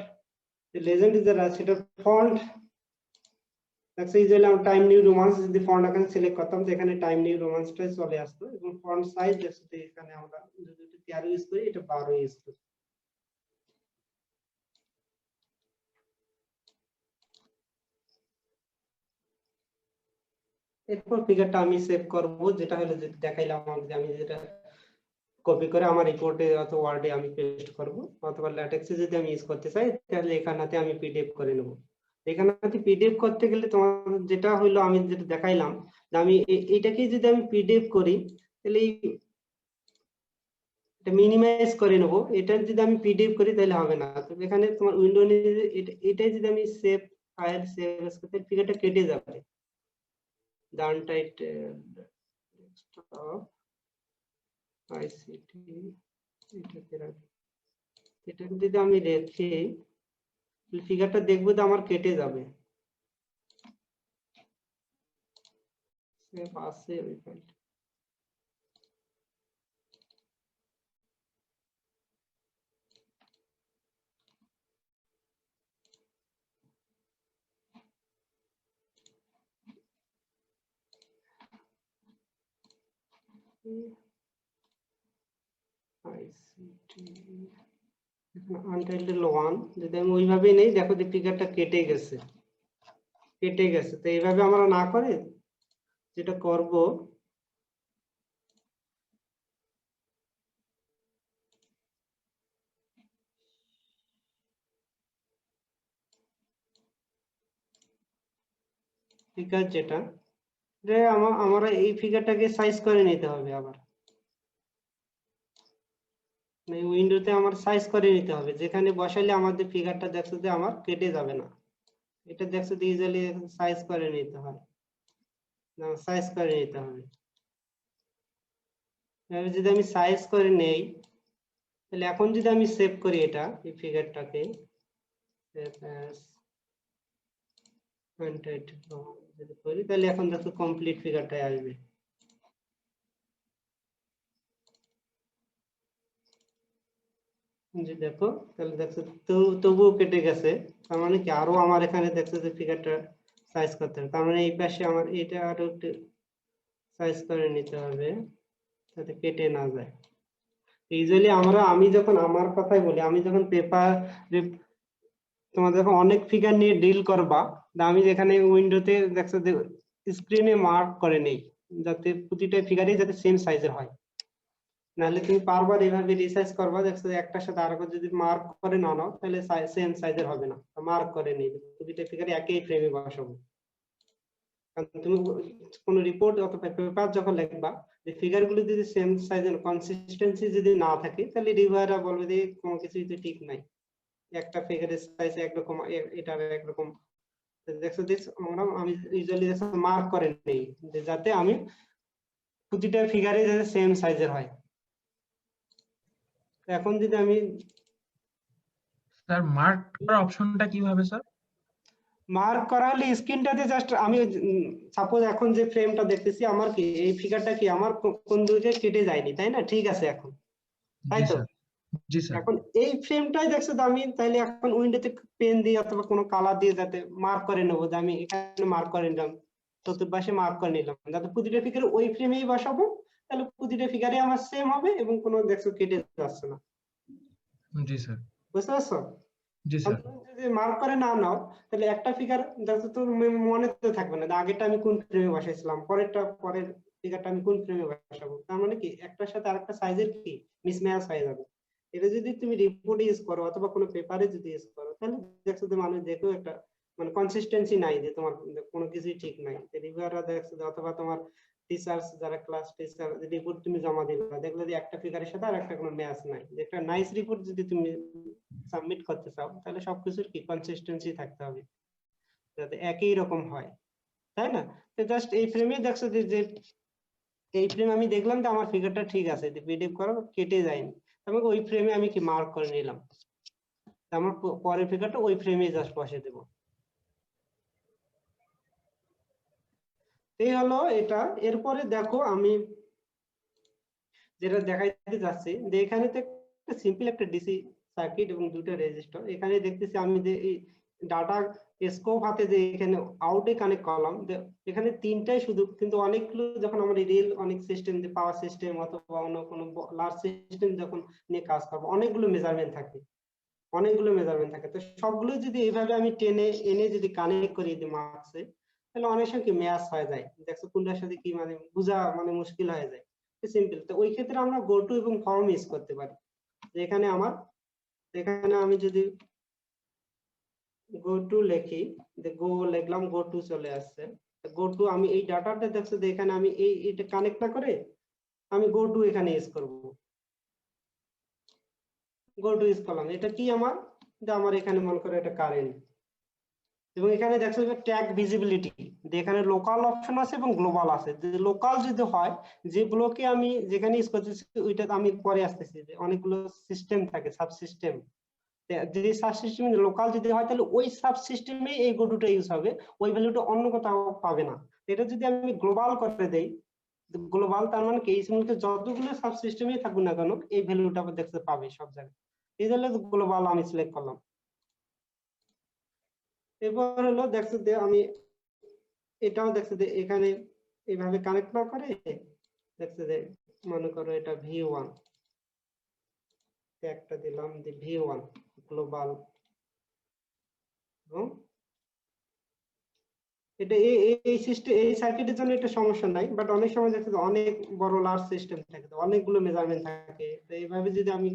লেজেন্ড যেটা সেটা ফন্ট দেখছো ইউজুয়ালি আমরা টাইম নিউ রোমান্স যদি ফন্ট এখানে সিলেক্ট করতাম, তো এখানে টাইম নিউ রোমান্সটাই চলে আসতো, এবং ফন্ট সাইজ দেখছো এখানে আমরা যদি 13 ইউজ করি, এটা 12 ইউজ করি। এরপর ফিগারটা আমি সেভ করব, যেটা হলো যে দেখাইলাম আমি যেটা কপি করে আমার রিপোর্টে অথবা ওয়ার্ডে আমি পেস্ট করব, অথবা ল্যাটেক্সে যদি আমি ইউজ করতে চাই তাহলে এখানেতে আমি পিডিএফ করে নেব। এখানেতে পিডিএফ করতে গেলে তোমার যেটা হলো আমি যেটা দেখাইলাম, যে আমি এইটাকে যদি আমি পিডিএফ করি তাহলে এটা মিনিমাইজ করে নেব, এটা যদি আমি পিডিএফ করি তাহলে হবে না। তো এখানে তোমার উইন্ডো নিয়ে এটাই যদি আমি সেভ ফাইল সেভ করতে, ফিগারটা কেটে যাবে। ডান টাইট ডেস্কটপ আইসিটি, এটা যদি আমি রেখে ফিগারটা দেখবো তো আমার কেটে যাবে। সেভ আছে ওই ফাইলটা। আনটাইটেল 1 যদি আমি ওইভাবে নেই, দেখো যে ফিগারটা কেটে গেছে, তো এইভাবে আমরা না করে যেটা করব, ফিগার যেটা যে আমরা এই ফিগারটাকে সাইজ করে নিতে হবে। আবার উইন্ডোতে আমার সাইজ করে নিতে হবে, যেখানে বসাইলে আমাদের ফিগারটা দেখছো যে আমার কেটে যাবে না। এটা দেখছো যে ইজিলি সাইজ করে নিতে হয়, না সাইজ করে নিতে হবে। এবার যদি আমি সাইজ করে নেই, তাহলে এখন যদি আমি সেভ করি এটা, এই ফিগারটাকে সেভ অ্যাজ আনটাইটেল যদি করি, তাহলে এখন দেখো কমপ্লিট ফিগারটাই আসবে। যে দেখো, তাহলে দেখছো তবুও কেটে গেছে, তার মানে কি আরো আমার এখানে দেখছো যে ফিগারটা সাইজ করতে হবে। তার মানে এই পাশে আমার এটা আরো একটু সাইজ করে নিতে হবে যাতে কেটে না যায়। ইউজুয়ালি আমি যখন আমার কথাই বলি, আমি যখন পেপার তোমাদের যখন অনেক ফিগার নিয়ে ডিল করবা, আমি যেখানে উইন্ডোতে দেখছো যে স্ক্রিনে মার্ক করে নেই, যাতে প্রতিটা ফিগারই যাতে সেম সাইজের হয়। নাহলে তুমি বারবার এইভাবে রিসার্চ করবা, দেখছো একটার সাথে আরেকটা যদি মার্ক করে না নাও, তাহলে সেম সাইজের হবে না। মার্ক করে নেই, প্রতিটা ফিগারে একই ফ্রেমে বসাবো। কারণ তুমি কোনো রিপোর্ট অথবা পেপার যখন লিখবা, যে ফিগারগুলো যদি সেম সাইজের কনসিস্টেন্সি যদি না থাকে, তাহলে রিভিউয়াররা বলবে যে কোনো কিছুই তো ঠিক নাই, একটা ফিগারের সাইজ একরকম, এটা একরকম। দেখছো আমি ইউজুয়ালি মার্ক করে নেই, যাতে আমি প্রতিটা ফিগারে যাতে সেম সাইজের হয়। এখন যদি আমি স্যার মার্ক করার অপশনটা কিভাবে স্যার? মার্ক করা হলে স্ক্রিনটাতে জাস্ট আমি সাপোজ এখন যে ফ্রেমটা দেখতেছি, আমার কি এই ফিগারটা কি আমার কোন দিকে কেটে যায়নি, তাই না? ঠিক আছে এখন, তাই জি তো? স্যার, জি স্যার। এখন এই ফ্রেমটাই দেখছো তো আমি তাইলে এখন উইন্ডোতে পেন দিয়ে অথবা কোনো কালার দিয়ে যাতে মার্ক করে নেবো, যে আমি এখানে মার্ক করে নিলাম, চতুর্পাশে মার্ক করে নিলাম, যাতে প্রতিটা ফিগার ওই ফ্রেমেই বসাবো, তাহলে প্রতিটা ফিগারে আমার সেম হবে এবং কোনো দেখছো কেটে যাচ্ছে না। জি স্যার, বুঝতে পারছো? জি স্যার। যদি মার্ক করে না নাও, তাহলে একটা ফিগার দেখো তো মনে তো থাকবে না যে আগেরটা আমি কোন ফ্রেমে বসাইছিলাম, পরের ফিগারটা আমি কোন ফ্রেমে বসাবো। তার মানে কি একটার সাথে আরেকটা সাইজের কি মিসম্যাচ হয়ে যাবে। এটা যদি তুমি রিপোর্টে ইউজ করো অথবা কোনো পেপারে যদি ইউজ করো, তাহলে দেখছো যে মানুষ দেখেও একটা মানে কনসিস্টেন্সি নাই, যে তোমার কোনো কিছুই ঠিক নাই। রিভিউয়াররা দেখছো যে অথবা তোমার টিচার্স যারা ক্লাস টিচার রিপোর্ট তুমি জমা দিবে, দেখলে যে একটা ফিগারের সাথে আর একটা কোনো ম্যাচ নাই। একটা নাইস রিপোর্ট যদি তুমি সাবমিট করতে চাও, তাহলে সবকিছুর কি কনসিস্টেন্সি থাকতে হবে, যাতে একই রকম হয়, তাই না? তো জাস্ট এই ফ্রেমে দেখছো যে এই ফ্রেম আমি দেখলাম যে আমার ফিগারটা ঠিক আছে, পিডিএফ করো কেটে যায়নি, আমাকে ওই ফ্রেমে আমি কি মার্ক করে নিলাম, আমার পরের ফিগারটা ওই ফ্রেমে জাস্ট বসে দেবো। এই হলো এটা। এরপরে দেখো আমি যেটা দেখাইতে যাচ্ছি, যে এখানে তো সিম্পল একটা ডিসি সার্কিট এবং দুটো রেজিস্টার। এখানে দেখতেছি আমি যে এই ডাটা স্কোপ হাতে যে এখানে আউটে কানেক্ট করলাম, এখানে তিনটাই শুধু, কিন্তু অনেকগুলো যখন আমরা রিয়েল অনেক সিস্টেম, যে পাওয়ার সিস্টেম অথবা অন্য কোনো লার্জ সিস্টেম যখন নিয়ে কাজ করবো, অনেকগুলো মেজারমেন্ট থাকে, তো সবগুলো যদি এইভাবে আমি টেনে এনে যদি কানেক্ট করি দিই মার্কসে, তাহলে অনেক সময় কি ম্যাচ হয়ে যায়, দেখছো কোনটার সাথে কি মানে বোঝা মানে মুশকিল হয়ে যায়। সিম্পল, তো ওই ক্ষেত্রে আমরা গো টু এবং ফর্ম ইউজ করতে পারি। এখানে আমি যদি গো টু লিখি, গো লিখলাম, গো টু চলে আসছে। গো টু আমি এই ডাটাটা দেখছো যে এখানে আমি এটা কানেক্ট না করে আমি গো টু এখানে ইউজ করব। গো টু ইউজ করলাম, এটা কি আমার, যে আমার এখানে মনে করো এটা কারেন্ট, এবং এখানে দেখছো যে ট্যাগ ভিজিবিলিটি, এখানে লোকাল অপশন আছে এবং গ্লোবাল আছে। যে লোকাল যদি হয়, যে ব্লকে আমি যেখানে ইউজ করতেছি ওইটা আমি পরে আসতেছি, যে অনেকগুলো সিস্টেম থাকে, সাবসিস্টেম, যে সাবসিস্টেম লোকাল যদি হয় তাহলে ওই সাবসিস্টেমে এই গো-টুটা ইউজ হবে, ওই ভ্যালুটা অন্য কোথাও পাবে না। এটা যদি আমি গ্লোবাল করে দেই, গ্লোবাল তার মানে কি এই সিমুলিংকে যতগুলো সাবসিস্টেমই থাকুক না কেন এই ভ্যালুটা দেখতে পাবে সব জায়গায়। এই জন্য গ্লোবাল আমি সিলেক্ট করলাম। এরপর হলো দেখছে যে আমি এটাও দেখছে যে এখানে এইভাবে কানেক্ট না করে দেখছে যে মনে করো এটা V1 একটা দিলাম যে V1 গ্লোবাল, এটা এই সিস্টেম এই সার্কিটের জন্য এটা সমস্যা নাই, বাট অনেক সময় দেখছে যে অনেক বড় লার্জ সিস্টেম থাকে, অনেকগুলো মেজারমেন্ট থাকে, তো এইভাবে যদি আমি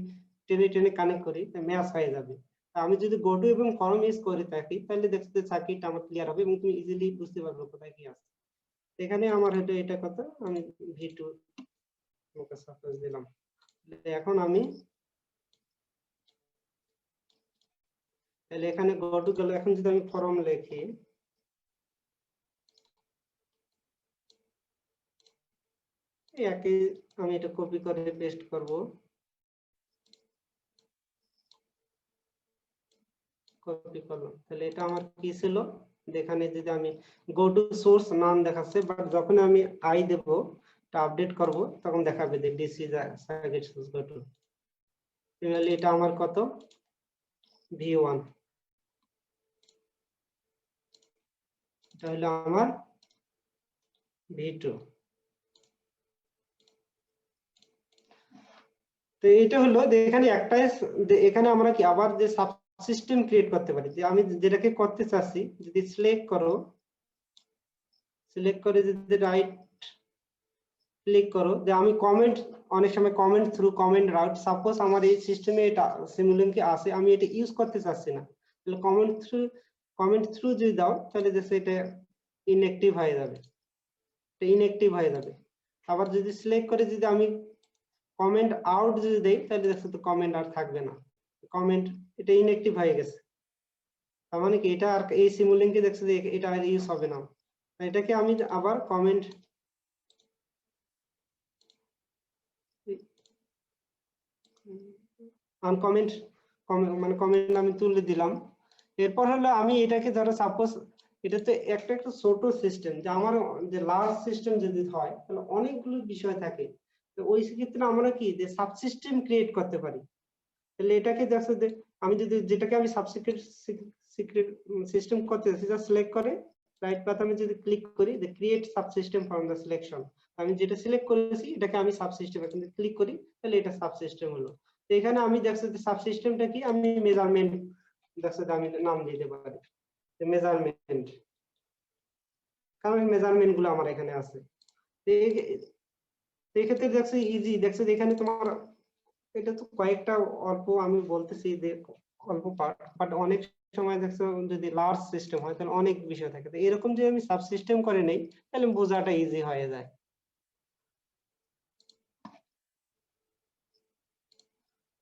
টেনে টেনে কানেক্ট করি ম্যাচ হয়ে যাবে। আমি যদি গো-টু এবং ফর্ম ইউজ করে থাকি তাহলে দেখছি যে সার্কিট আমার ক্লিয়ার হবে এবং তুমি ইজিলি বুঝতে পারবে কোথায় কি আছে। এখানে আমার হয়তো এটা কত আমি V2 ওকে সাপোজ দিলাম। এখন আমি তাহলে এখানে গো-টু গেল, এখন যদি আমি ফর্ম লিখি একই, আমি এটা কপি করে পেস্ট করব, কপি করলাম। তাহলে এটা আমার কি ছিল, এখানে যদি আমি গো টু সোর্স নাম দেখাচ্ছে, বাট যখন আমি আই দেব এটা আপডেট করব তখন দেখাবে যে DC circuit source go to. Similarly এটা আমার কত V1, এটা হলো আমার V2। তো এটা হলো এখানে একটাই, এখানে আমরা কি আবার যে সাবসিস্টেম ক্রিয়েট করতে পারি, যে আমি যেটাকে করতে চাচ্ছি যদি সিলেক্ট করো, সিলেক্ট করে যদি রাইট ক্লিক করো যে আমি কমেন্ট, অনেক সময় comment through comment route, suppose আমার এই সিস্টেমে এটা সিমুলিংক আছে আমি এটা ইউজ করতে চাচ্ছি না, তাহলে কমেন্ট থ্রু যদি দাও তাহলে দেখো এটা ইনঅ্যাক্টিভ হয়ে যাবে, এটা ইনঅ্যাক্টিভ হয়ে যাবে। আবার যদি সিলেক্ট করে যদি আমি কমেন্ট আউট যদি দেই তাহলে দেখো তো কমেন্ট আর থাকবে না, কমেন্ট এটা ইনঅ্যাক্টিভ হয়ে গেছে। তার মানে কি এটা আর এই সিমুলিংকে দেখছো যে এটা আর ইউজ হবে না। এটাকে আমি আবার কমেন্ট আনকমেন্ট মানে কমেন্ট আমি তুলে দিলাম। এরপর হলো আমি এটাকে ধরো সাপোজ এটা তো একটা একটা ছোট সিস্টেম, যে আমার যে লার্জ সিস্টেম যদি হয় তাহলে অনেকগুলো বিষয় থাকে, তো ওই ক্ষেত্রে আমরা কি যে সাবসিস্টেম ক্রিয়েট করতে পারি। তাহলে এটাকে দেখো যে আমি যদি যেটাকে আমি সিক্রেট সিস্টেম করতে সেটা সিলেক্ট করে রাইট বাটনে যদি ক্লিক করি যে create subsystem from the selection, আমি যেটা সিলেক্ট করেছি এটাকে আমি সাবসিস্টেম এখানে ক্লিক করি তাহলে এটা সাবসিস্টেম হলো। তো এখানে আমি দেখছি যে সাবসিস্টেমটা কি, আমি মেজারমেন্ট দেখছি আমি নাম দিতে পারি মেজারমেন্ট, কারণ মেজারমেন্ট গুলো আমার এখানে আছে। এই ক্ষেত্রে দেখছি ইজি, দেখছি এখানে তোমার এটা তো কয়েকটা অল্প আমি বলতেছি যে অল্প পার্ট, বাট অনেক সময় দেখছো যদি লার্জ সিস্টেম হয় তাহলে অনেক বিষয় থাকে, তো এরকম যে আমি সাবসিস্টেম করে নেই তাহলে বোঝাটা ইজি হয়ে যায়।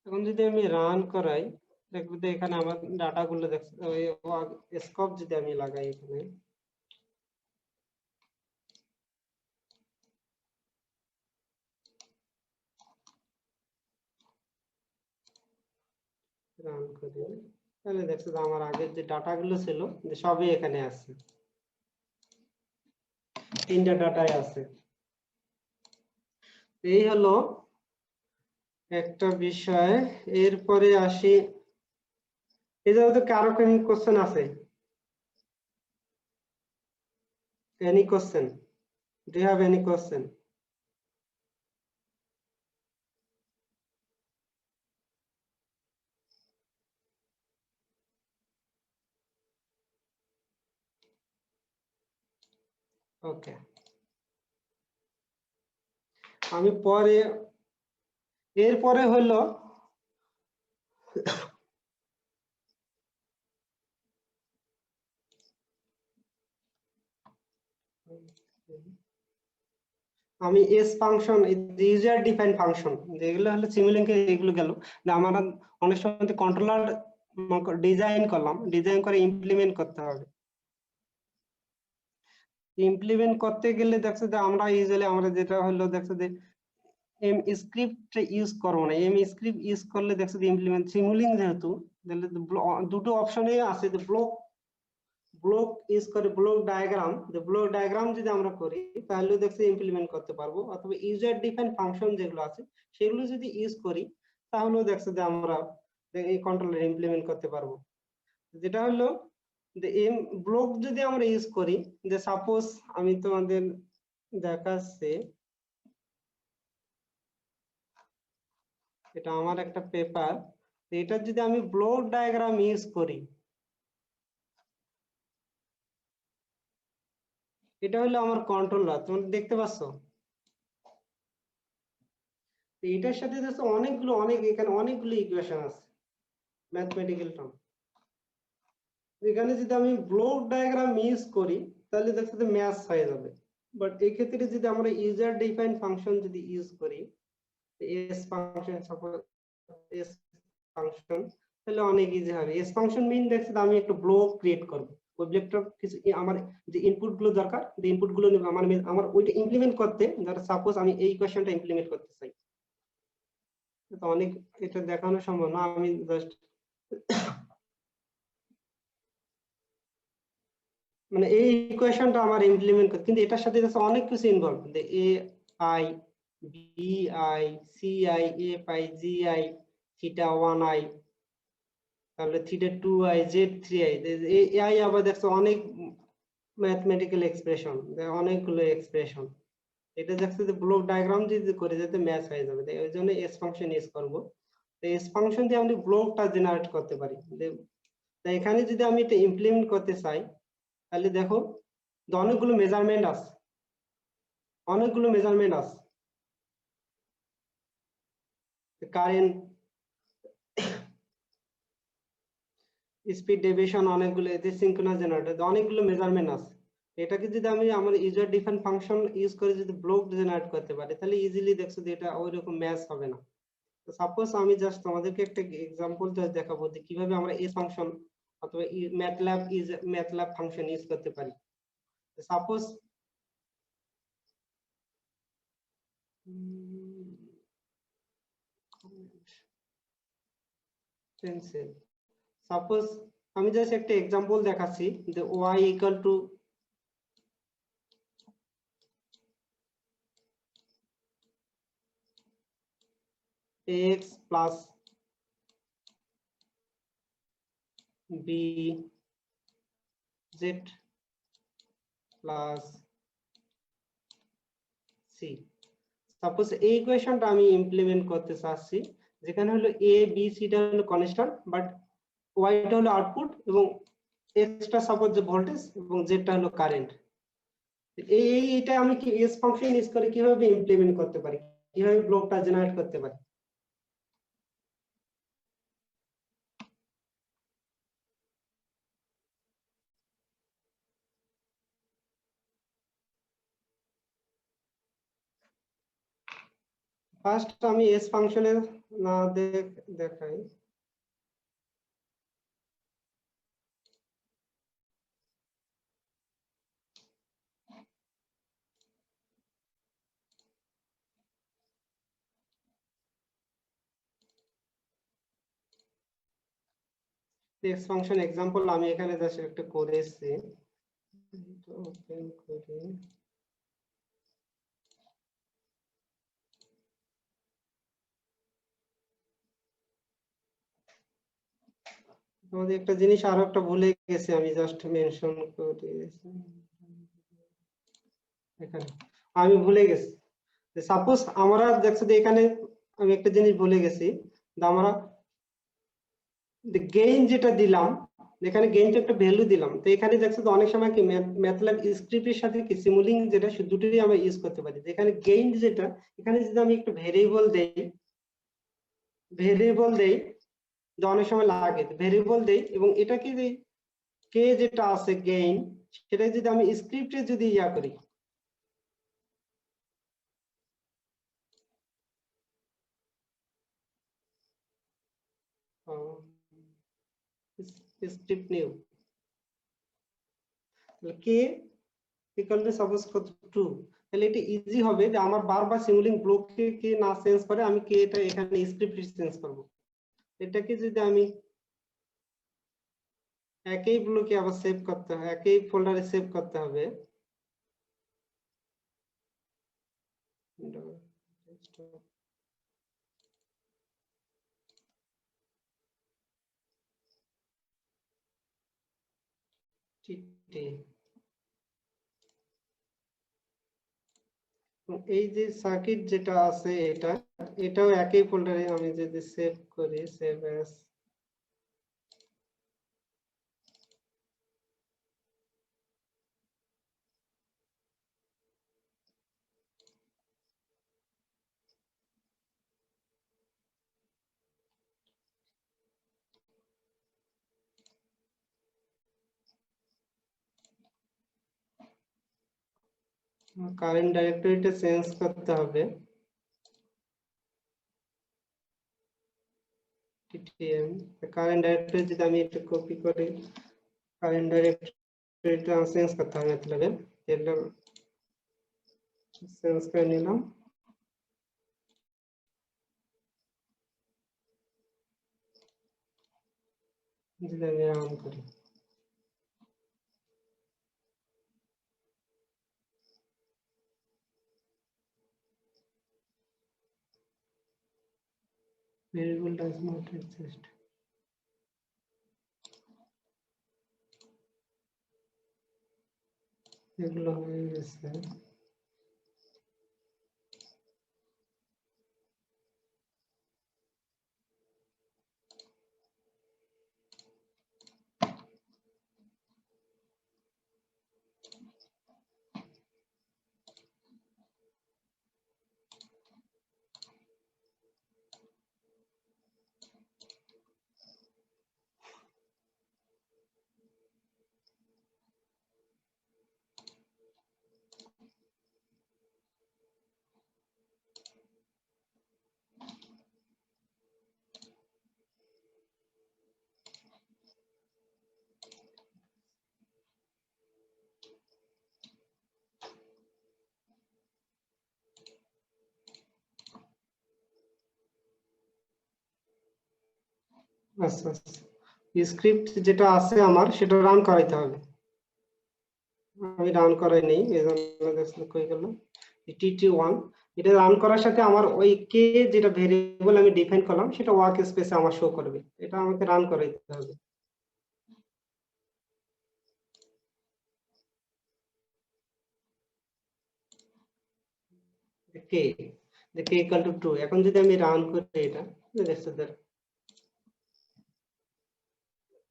এখন যদি আমি রান করাই দেখবো যে এখানে আমার ডাটা গুলো দেখছো, স্কোপ যদি আমি লাগাই এখানে রান করি তাহলে দেখছো যে আমার আগের যে ডাটা গুলো ছিল যে সবই এখানে আছে, 3টা ডাটাই আছে। এই হলো একটা বিষয়। এরপরে আসি, এই যে কারো কোনো কোশ্চেন আছে? Any question? Do you have any question? Okay. আমি পরে এরপরে হলো আমি S function, user define function যেগুলো হলো সিমুলিংকে, এগুলো গেল না আমার অনেক সময় কন্ট্রোলার ডিজাইন করলাম, ডিজাইন করে ইমপ্লিমেন্ট করতে হবে। ইমপ্লিমেন্ট করতে গেলে দেখছো যে আমরা ইউজুয়ালি আমরা যেটা হলো দেখছো যে এম স্ক্রিপ্ট ইউজ করবো না, এম স্ক্রিপ্ট ইউজ করলে দেখছো যে ইমপ্লিমেন্ট সিমুলিং যেহেতু তাহলে দুটো অপশনে আছে, যে ব্লক ইউজ করে ব্লক ডায়াগ্রাম, যে ব্লক ডায়াগ্রাম যদি আমরা করি তাহলে দেখছি ইমপ্লিমেন্ট করতে পারবো, অথবা ইউজার ডিফাইন ফাংশন যেগুলো আছে সেগুলো যদি ইউজ করি তাহলেও দেখছে যে আমরা এই কন্ট্রোলার ইমপ্লিমেন্ট করতে পারবো। যেটা হলো যে ব্লক যদি আমরা ইউজ করি, যে সাপোজ আমি তোমাদের দেখাচ্ছি, এটা আমার একটা পেপার, এটা যদি আমি ব্লক ডায়াগ্রাম ইউজ করি, এটা হলো আমার কন্ট্রোলার, তোমরা দেখতে পাচ্ছ। এটার সাথে দেখো এখানে অনেকগুলো ইকুয়েশন আছে, ম্যাথমেটিক্যাল টার্ম। এখানে যদি আমি ব্লক ডায়াগ্রাম ইউজ করি তাহলে দেখো যে ম্যাথ হয়ে যাবে, বাট এই ক্ষেত্রে যদি আমরা ইউজার ডিফাইন ফাংশন যদি ইউজ করি, S function, suppose S function, তাহলে অনেক ইজি হবে। এস ফাংশন মিন দেখছে আমি একটা ব্লক ক্রিয়েট করব, ওই ব্লকটা কিছু আমার যে ইনপুট গুলো দরকার, যে ইনপুট গুলো নেব আমার ওইটা ইমপ্লিমেন্ট করতে, ধরো সাপোজ আমি এই ইকুয়েশনটা ইমপ্লিমেন্ট করতে চাই, তো অনেক এটা দেখানো সম্ভব না, আমি জাস্ট মানে এই ইকুয়েশনটা আমার ইমপ্লিমেন্ট করতে, কিন্তু এটার সাথে অনেক কিছু involve, a i b i c i f i g i theta 1 i, তাহলে থিটা 2 আই জেড 3 আই, এই আবার দেখছো অনেক ম্যাথমেটিক্যাল এক্সপ্রেশন, অনেকগুলো এক্সপ্রেশন। এটা দেখছো যে ব্লক ডায়াগ্রাম যদি করে যেতে ম্যাচ হয়ে যাবে, তাই ওই জন্য এস ফাংশন ইউজ করব। তো এস ফাংশন দিয়ে আমি ব্লকটা জেনারেট করতে পারি। তাই এখানে যদি আমি এটা ইমপ্লিমেন্ট করতে চাই তাহলে দেখো অনেকগুলো মেজারমেন্ট আছে, কারেন্ট, স্পিড, ডেভিয়েশন, অনেকগুলো এতে সিনক্রোনাস জেনারেটর, অনেকগুলো মেজারমেন্ট আছে। এটাকে যদি আমি আমার ইউজার ডিফাইন ফাংশন ইউজ করে যদি ব্লক জেনারেট করতে পারি তাহলে ইজিলি দেখছো যে এটা ওইরকম ম্যাচ হবে না। তো সাপোজ আমি জাস্ট তোমাদেরকে একটা এক্সাম্পল জাস্ট দেখাবো যে কিভাবে আমরা এই ফাংশন অথবা ম্যাথল্যাব ফাংশন ইউজ করতে পারি। সাপোজ পেন্সিল, সাপোজ আমি জাস্ট একটা এক্সাম্পল দেখাচ্ছি যে y equal to x plus b z plus c। Suppose এই ইকুয়েশনটা আমি ইমপ্লিমেন্ট করতে চাচ্ছি, যেখানে হলো a b c টা হলো কনস্ট্যান্ট, বাট y টা হলো আউটপুট এবং x টা সাপোজ যে ভোল্টেজ এবং z টা হলো কারেন্ট। এইটা আমি কি এস ফাংশন ইউজ করে কিভাবে ইমপ্লিমেন্ট করতে পারি, কিভাবে ব্লকটা জেনারেট করতে পারি। ফার্স্ট আমি এস ফাংশনের না দেখাই, এক্স ফাংশন এক্সাম্পল আমি এখানে জাস্ট একটা করেছি, ওপেন করি। তোমাদের একটা জিনিস আরো একটা ভুলে গেছি, আমি জাস্ট মেনশন করেছি এখানে, আমি ভুলে গেছি। সাপোজ আমরা দেখছো যে এখানে আমি একটা জিনিস ভুলে গেছি, আমরা গেইন যেটা দিলাম, এখানে গেইন একটা ভ্যালু দিলাম, তো এখানে দেখছো তো অনেক সময় কি ম্যাথল্যাব স্ক্রিপ্টের সাথে কি সিমুলিং যেটা দুটোই আমরা ইউজ করতে পারি। যেখানে গেইন যেটা, এখানে যদি আমি একটু ভেরিয়েবল দেই যে অনেক সময় লাগে ভেরিয়েবল দেই, এবং এটাকে কে যেটা আছে গেইন, সেটা যদি আমি স্ক্রিপ্টে যদি ইয়া করি, script new K equal to suppose কত 2, তাহলে এটা ইজি হবে যে আমার বারবার সিমুলিং ব্লককে কে না চেঞ্জ করে আমি কে এটা এখানে স্ক্রিপ্ট চেঞ্জ করব। এটাকে যদি আমি একই ব্লকে আবার সেভ করতে হবে, একই ফোল্ডারে সেভ করতে হবে। এই যে সার্কিট যেটা আছে এটাও একই ফোল্ডারে, আমি যদি সেভ করি, সেভ অ্যাজ, কারেন্ট ডাইরেক্টরিটা চেঞ্জ করতে হবে। ttm কারেন্ট ডাইরেক্টরি যদি আমি এটা কপি করি, কারেন্ট ডাইরেক্টরিটা চেঞ্জ করতে হবে, তাহলে এটা চেঞ্জ করে নিলাম। যদি আমি রান করি, variable does not exist. এগুলো হয়ে গেছে। আচ্ছা, স্ক্রিপ্ট যেটা আছে আমার সেটা রান করাইতে হবে। আমি রান করাই নেই, এজন্য কই গেল tt1। এটা রান করার সাথে আমার ওই কে যেটা ভেরিয়েবল আমি ডিফাইন করলাম সেটা ওয়ার্ক স্পেসে আমার শো করবে। এটা আমাকে রান করাইতে হবে। কে কে ইকুয়াল টু 2। এখন যদি আমি রান করি এটা দেখছো স্যার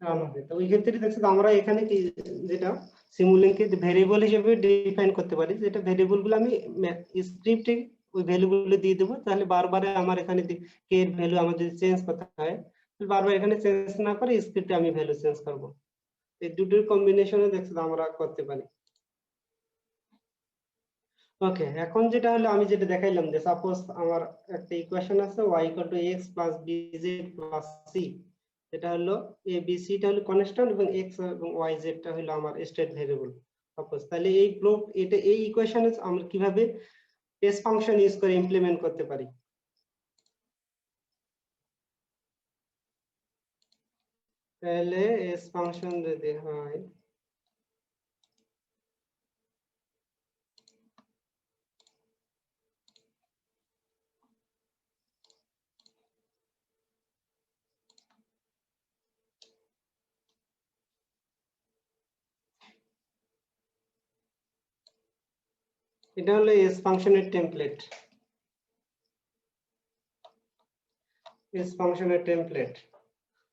রান হবে, তো ওই ক্ষেত্রে দেখছো আমরা এখানে কি যেটা সিমুলিংকে ভেরিয়েবল হিসেবে ডিফাইন করতে পারি, যেটা ভেরিয়েবল গুলো আমি স্ক্রিপ্টে ওই ভ্যালু গুলো দিয়ে দেবো, তাহলে বারবার আমার এখানে কে এর ভ্যালু আমাদের চেঞ্জ করতে হয়, বারবার এখানে চেঞ্জ না করে স্ক্রিপ্টে আমি ভ্যালু চেঞ্জ করব। এই দুটোর কম্বিনেশনে দেখছো আমরা করতে পারি। ওকে, এখন যেটা হলো আমি যেটা দেখাইলাম যে সাপোজ আমার একটা ইকুয়েশন আছে y x + bz + c, এটা হলো a b c টা হলো কনস্ট্যান্ট এবং x এবং y z টা হলো আমার স্টেট ভেরিয়েবল। সাপোজ তাহলে এই ব্লক এটা এই ইকুয়েশনে আমরা কিভাবে s ফাংশন ইউজ করে ইমপ্লিমেন্ট করতে পারি। তাহলে s ফাংশন যদি হয়, এটা হলো s ফাংশনের টেমপ্লেট। s ফাংশনের টেমপ্লেট,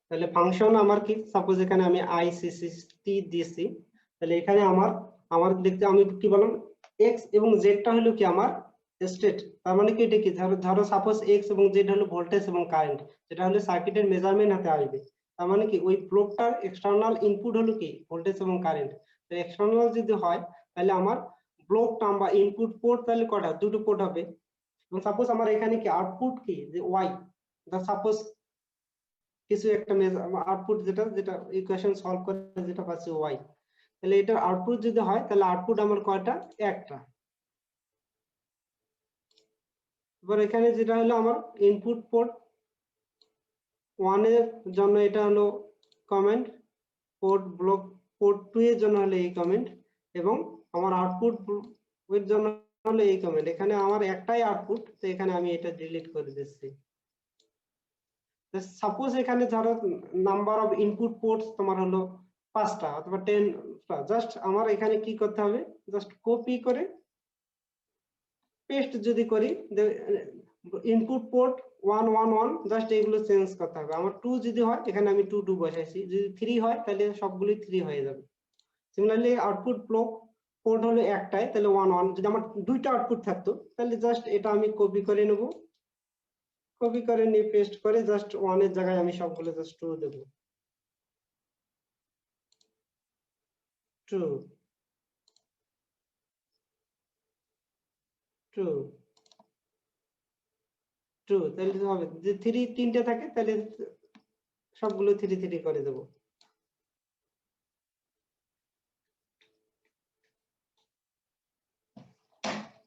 তাহলে ফাংশন আমার কি, সাপোজ এখানে আমি ICCT দিয়েছি, তাহলে এখানে আমার দেখতে আমি কি বললাম x এবং z টা হলো কি আমার স্টেট। তার মানে কি এটা কি, ধরো সাপোজ x এবং z হলো ভোল্টেজ এবং কারেন্ট, যেটা হলো সার্কিটের মেজারমেন্ট হাতে আসবে। তার মানে কি ওই ব্লকটার এক্সটার্নাল ইনপুট হলো কি ভোল্টেজ এবং কারেন্ট। তো এক্সটার্নাল যদি হয় তাহলে আমার ব্লক টার্ম বা ইনপুট পোর্ট তাহলে কটা, দুটো পোর্ট হবে। এবং সাপোজ আমার এখানে কি আউটপুট কি যে y, সাপোজ কিছু একটা আউটপুট যেটা যেটা ইকুয়েশন সলভ করে যেটা পাচ্ছি y, তাহলে এটার আউটপুট যদি হয় তাহলে আউটপুট আমার কয়টা, একটা। এবার এখানে যেটা হলো আমার ইনপুট পোর্ট 1 এর জন্য এটা হলো কমেন্ট পোর্ট 2 এর জন্য হলো এই কমেন্ট, এবং আমার আউটপুট এর জন্য হলো এই কমেন্ট। এখানে আমার একটাই আউটপুট, তো এখানে আমি এটা ডিলিট করে দিচ্ছি। সাপোজ এখানে ধরো নাম্বার অফ ইনপুট পোর্টস তোমার হলো 5টা অথবা 10টা, জাস্ট আমার এখানে কি করতে হবে, জাস্ট কপি করে পেস্ট যদি করি, ইনপুট পোর্ট 1 1 1, জাস্ট এগুলো চেঞ্জ করতে হবে। আমার 2 যদি হয় এখানে আমি 2 2 বসাইছি, যদি 3 হয় তাহলে সবগুলি 3 হয়ে যাবে। সিমিলারলি আউটপুট পোর্ট হলো একটাই, তাহলে 1 1। যদি আমার দুইটা আউটপুট থাকতো তাহলে জাস্ট এটা আমি কপি করে নেব, কপি করে নিয়ে পেস্ট করে জাস্ট 1 এর জায়গায় আমি সবগুলো জাস্ট 2 দেব, 2 2 2, তাহলে হবে যে 3 তিনটে থাকে তাহলে সবগুলো 3 3 করে দেব।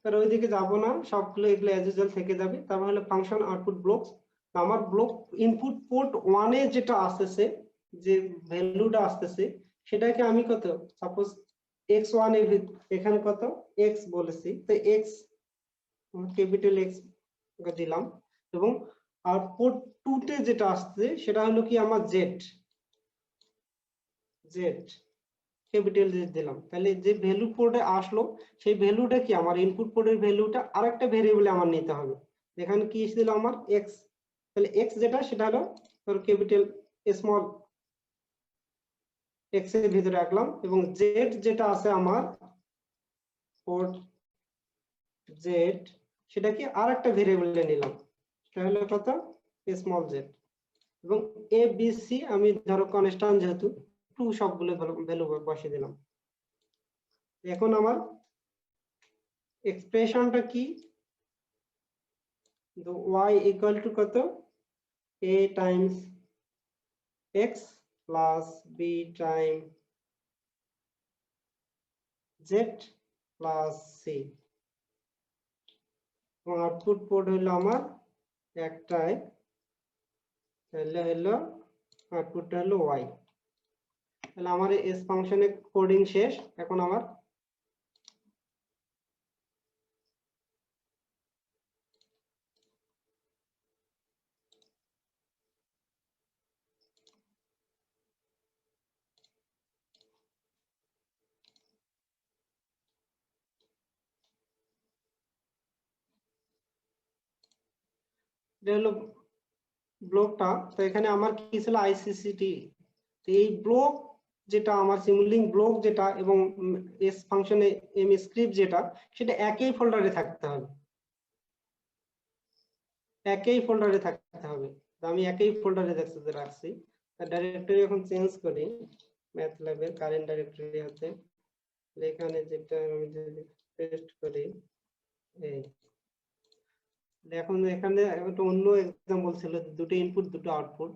তার ওইদিকে যাব না, সবগুলো এগুলো অ্যাজ ইউজুয়াল থেকে যাবে। তারপর হলো ফাংশন আউটপুট ব্লকস। আমার ব্লক ইনপুট পোর্ট 1 এ যেটা আসতেছে, যে ভ্যালুটা আসতেছে, সেটাকে আমি কত, সাপোজ x1 এর এখানে কত x বলেছি, তো x ক্যাপিটাল X দিলাম, এবং আউটপুট 2 তে যেটা আসছে সেটা হলো কি আমার z ক্যাপিটাল Z দিলাম। তাহলে যে ভ্যালু পোর্টে আসলো সেই ভ্যালুটা কি, আমার ইনপুট পোর্টের ভ্যালুটা আরেকটা ভেরিয়েবলে আমার নিতে হবে। এখানে কি ছিল আমার x, তাহলে x যেটা সেটা হলো ধর ক্যাপিটাল স্মল x এর ভিতরে রাখলাম, এবং z যেটা আছে আমার পোর্ট z, সেটা কি আরেকটা ভেরিয়েবলে নিলাম, সেটা হলো কত স্মল z, এবং a b c আমি ধরো কনস্ট্যান্ট যেহেতু 2 সবগুলো ভ্যালু বসিয়ে দিলাম। এখন আমার এক্সপ্রেশনটা কি, y ইকুয়াল টু কত, a Times x plus b time z plus c, এবং আউটপুট পোর্ট হলো আমার একটাই, তাহলে হলো আউটপুটটা হলো y। তাহলে আমার এস ফাংশনের কোডিং শেষ। এখন আমার এটা হলো ব্লকটা। তো এখানে আমার কি ছিল আইসিসিটি, এই ব্লক যেটা আমার সিমুলিং ব্লক যেটা, এবং এস ফাংশনে এম স্ক্রিপ্ট যেটা, সেটা একই ফোল্ডারে থাকতে হবে, একই ফোল্ডারে থাকতে হবে। তো আমি একই ফোল্ডারে দেখতে রাখছি। ডাইরেক্টরি এখন চেঞ্জ করি, ম্যাথল্যাবের কারেন্ট ডাইরেক্টরি আছে, এখানে যেটা আমি যদি পেস্ট করি, এই এখন এখানে একটা অন্য এক্সাম্পল ছিল, দুটো ইনপুট দুটো আউটপুট।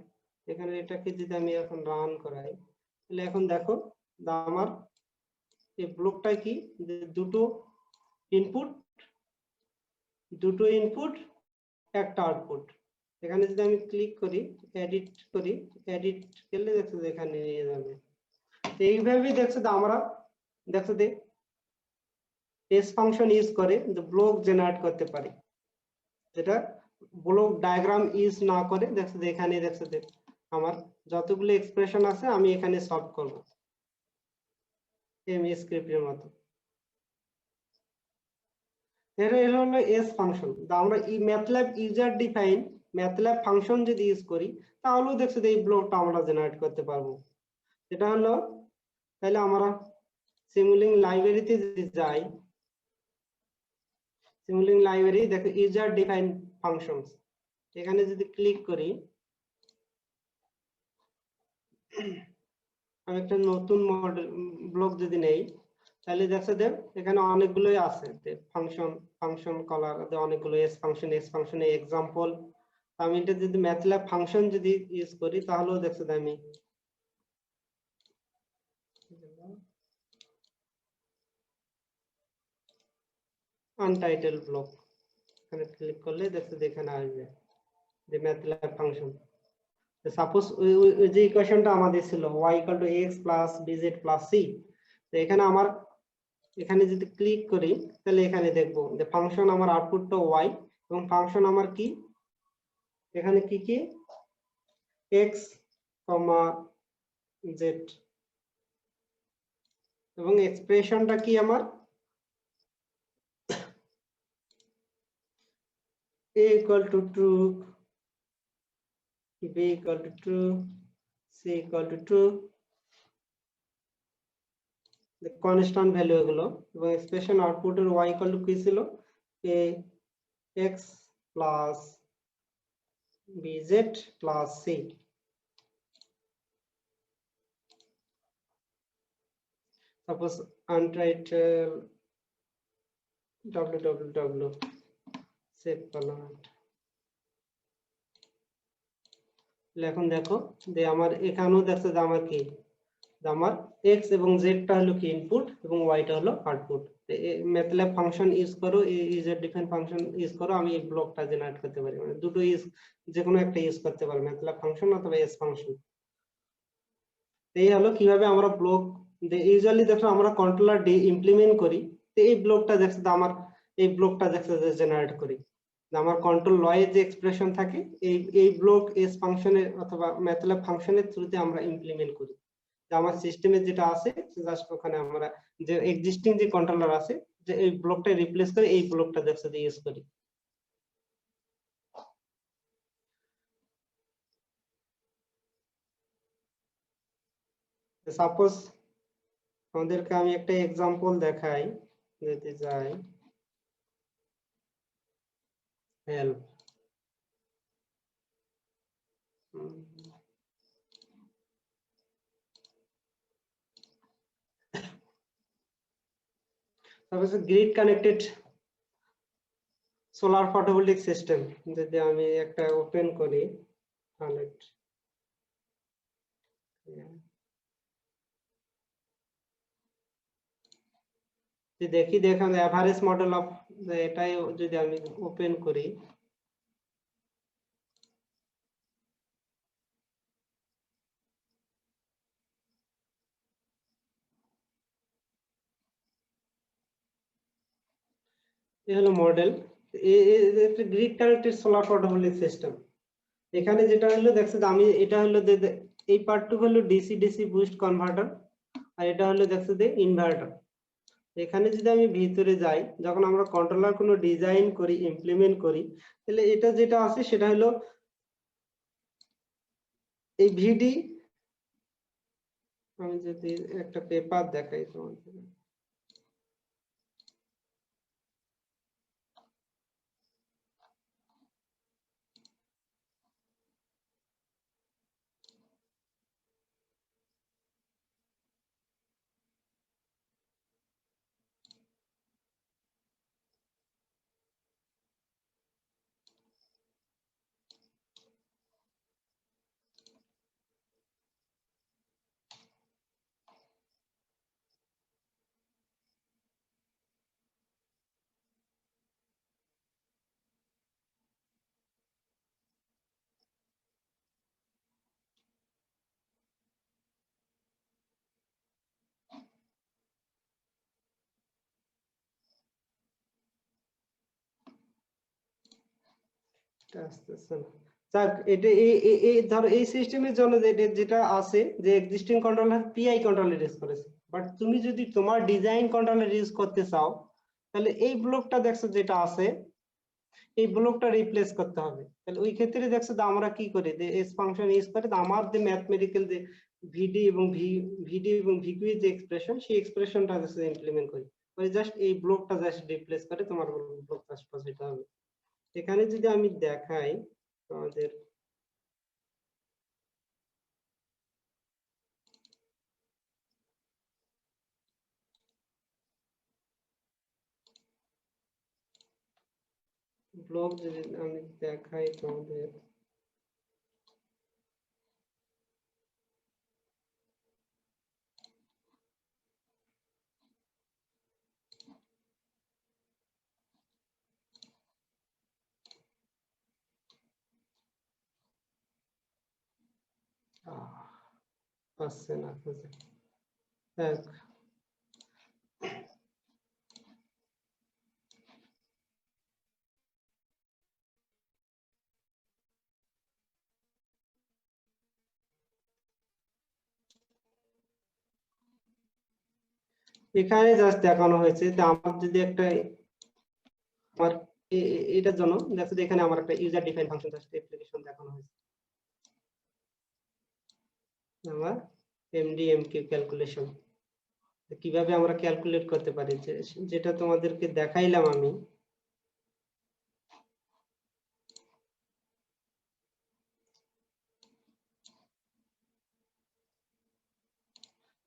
এখানে এটাকে যদি আমি এখন রান করাই, তাহলে এখন দেখো আমার এই ব্লকটা কি, যে দুটো ইনপুট একটা আউটপুট। এখানে যদি আমি ক্লিক করি, এডিট করি, এডিট করলে দেখছো যে এখানে নিয়ে যাবে। তো এইভাবেই দেখছো যে আমরা দেখছো যে এস ফাংশন ইউজ করে ব্লক জেনারেট করতে পারি, যেটা ব্লক ডায়াগ্রাম ইউজ না করে। দেখছো যে এখানে দেখছো যে আমার যতগুলো এক্সপ্রেশন আছে আমি এখানে সলভ করব এম স্ক্রিপ্টের মতো। এটা হলো এস ফাংশন। আমরা এই ম্যাথল্যাব ইউজার ডিফাইন ম্যাথল্যাব ফাংশন যদি ইউজ করি, তাহলেও দেখছো যে এই ব্লকটা আমরা জেনারেট করতে পারবো। এটা হলো, তাহলে আমরা সিমুলিং লাইব্রেরিতে যদি যাই, সিমুলিং লাইব্রেরি দেখো ইউজার ডিফাইন ফাংশনস, এখানে যদি ক্লিক করি, আমি একটা নতুন মডেল ব্লক যদি নেই, তাহলে দেখছো যে এখানে অনেকগুলোই আছে, ফাংশন কলার অনেকগুলো এস ফাংশন এক্সাম্পল। আমি এটা যদি ম্যাথল্যাব ফাংশন যদি ইউজ করি, তাহলেও দেখছো যে আমি আনটাইটেল ব্লক, এখানে ক্লিক করলে দেখছো যে এখানে আসবে যে ম্যাথল্যাব ফাংশন। সাপোজ যে ইকুয়েশনটা আমাদের ছিল y = x + bz + c, তো এখানে আমার এখানে যদি ক্লিক করি তাহলে এখানে দেখবো যে ফাংশন আমার আউটপুটটা y এবং ফাংশন আমার কি এখানে কি কি x, z এবং এক্সপ্রেশনটা কি আমার a = true, b = true, c = true, constant value এগুলো, এবং এক্সপ্রেশন আউটপুটের y = কি ছিল a x plus bz plus c। Suppose untitled www save করলাম। এখন দেখো যে আমার এখানেও দেখছে যে আমার কি আমার x এবং z টা হলো কি ইনপুট এবং y টা হলো আউটপুট। ম্যাথল্যাব ফাংশন ইউজ করো, ইজ ডিফারেন্ট ফাংশন ইউজ করো, আমি এই ব্লকটা জেনারেট করতে পারি, মানে দুটো ইউজ যে কোনো একটা ইউজ করতে পারি, ম্যাথল্যাব ফাংশন অথবা এস ফাংশন। এই হলো কিভাবে আমরা ব্লক, ইউজুয়ালি দেখো আমরা কন্ট্রোলার ডি ইমপ্লিমেন্ট করি, তো এই ব্লকটা দেখছে যে আমার এই ব্লকটা দেখছে যে জেনারেট করি, আমার কন্ট্রোল লয়ে যে এক্সপ্রেশন থাকে এই ব্লক এস ফাংশনের অথবা ম্যাথল্যাব ফাংশনের থ্রুতে আমরা ইমপ্লিমেন্ট করি। আমার সিস্টেমে যেটা আছে জাস্ট ওখানে আমরা যে এক্সিস্টিং যে কন্ট্রোলার আছে যে এই ব্লকটা রিপ্লেস করে এই ব্লকটা দেখছে যে ইউজ করি। সাপোজ আমাদেরকে আমি একটা এক্সাম্পল দেখাই, যদি যাই help, suppose grid connected solar photovoltaic system, যদি আমি একটা ওপেন করি কানেক্ট, দেখি দেখুন এভারেজ মডেল অফ, এটাই যদি আমি ওপেন করি এই হলো model, grid connected solar photovoltaic system. এখানে যেটা হলো দেখছে যে আমি এটা হলো এই পার্টটুকু হলো ডিসি ডিসি বুস্ট কনভার্টার, আর এটা হলো দেখছে যে ইনভার্টার। এখানে যদি আমি ভিতরে যাই, যখন আমরা কন্ট্রোলার কোনো ডিজাইন করি ইমপ্লিমেন্ট করি, তাহলে এটা যেটা আছে সেটা হলো এই ভিডি। আমি যদি একটা পেপার দেখাই তোমাদের, আসতেছে না। যাক, এটা এই ধরো এই সিস্টেমের জন্য যেটা আছে যে existing controller PI controller use করেছে, বাট তুমি যদি তোমার ডিজাইন কন্ট্রোলার ইউজ করতে চাও তাহলে এই ব্লকটা দেখছো যেটা আছে এই ব্লকটা রিপ্লেস করতে হবে। তাহলে ওই ক্ষেত্রে দেখছো যে আমরা কি করি যে এস ফাংশন ইউজ করে আমার যে ম্যাথমেটিক্যাল যে ভিডি এবং ভিকিউ যে এক্সপ্রেশন সেই এক্সপ্রেশনটা ইমপ্লিমেন্ট করি, ওই জাস্ট এই ব্লকটা জাস্ট রিপ্লেস করে তোমার ব্লক জাস্ট পজিটিভ হবে। এখানে যদি আমি দেখাই আমাদের ব্লগ, যদি আমি দেখাই তোমাদের পাচ্ছে না খুঁজে। দেখ, এখানে জাস্ট দেখানো হয়েছে যে আমার যদি একটা আমার এটার জন্য দেখো যে এখানে আমার একটা user define function just application দেখানো হয়েছে আমার এমডিএমকিউ ক্যালকুলেশন কিভাবে আমরা ক্যালকুলেট করতে পারি যেটা তোমাদেরকে দেখাইলাম আমি।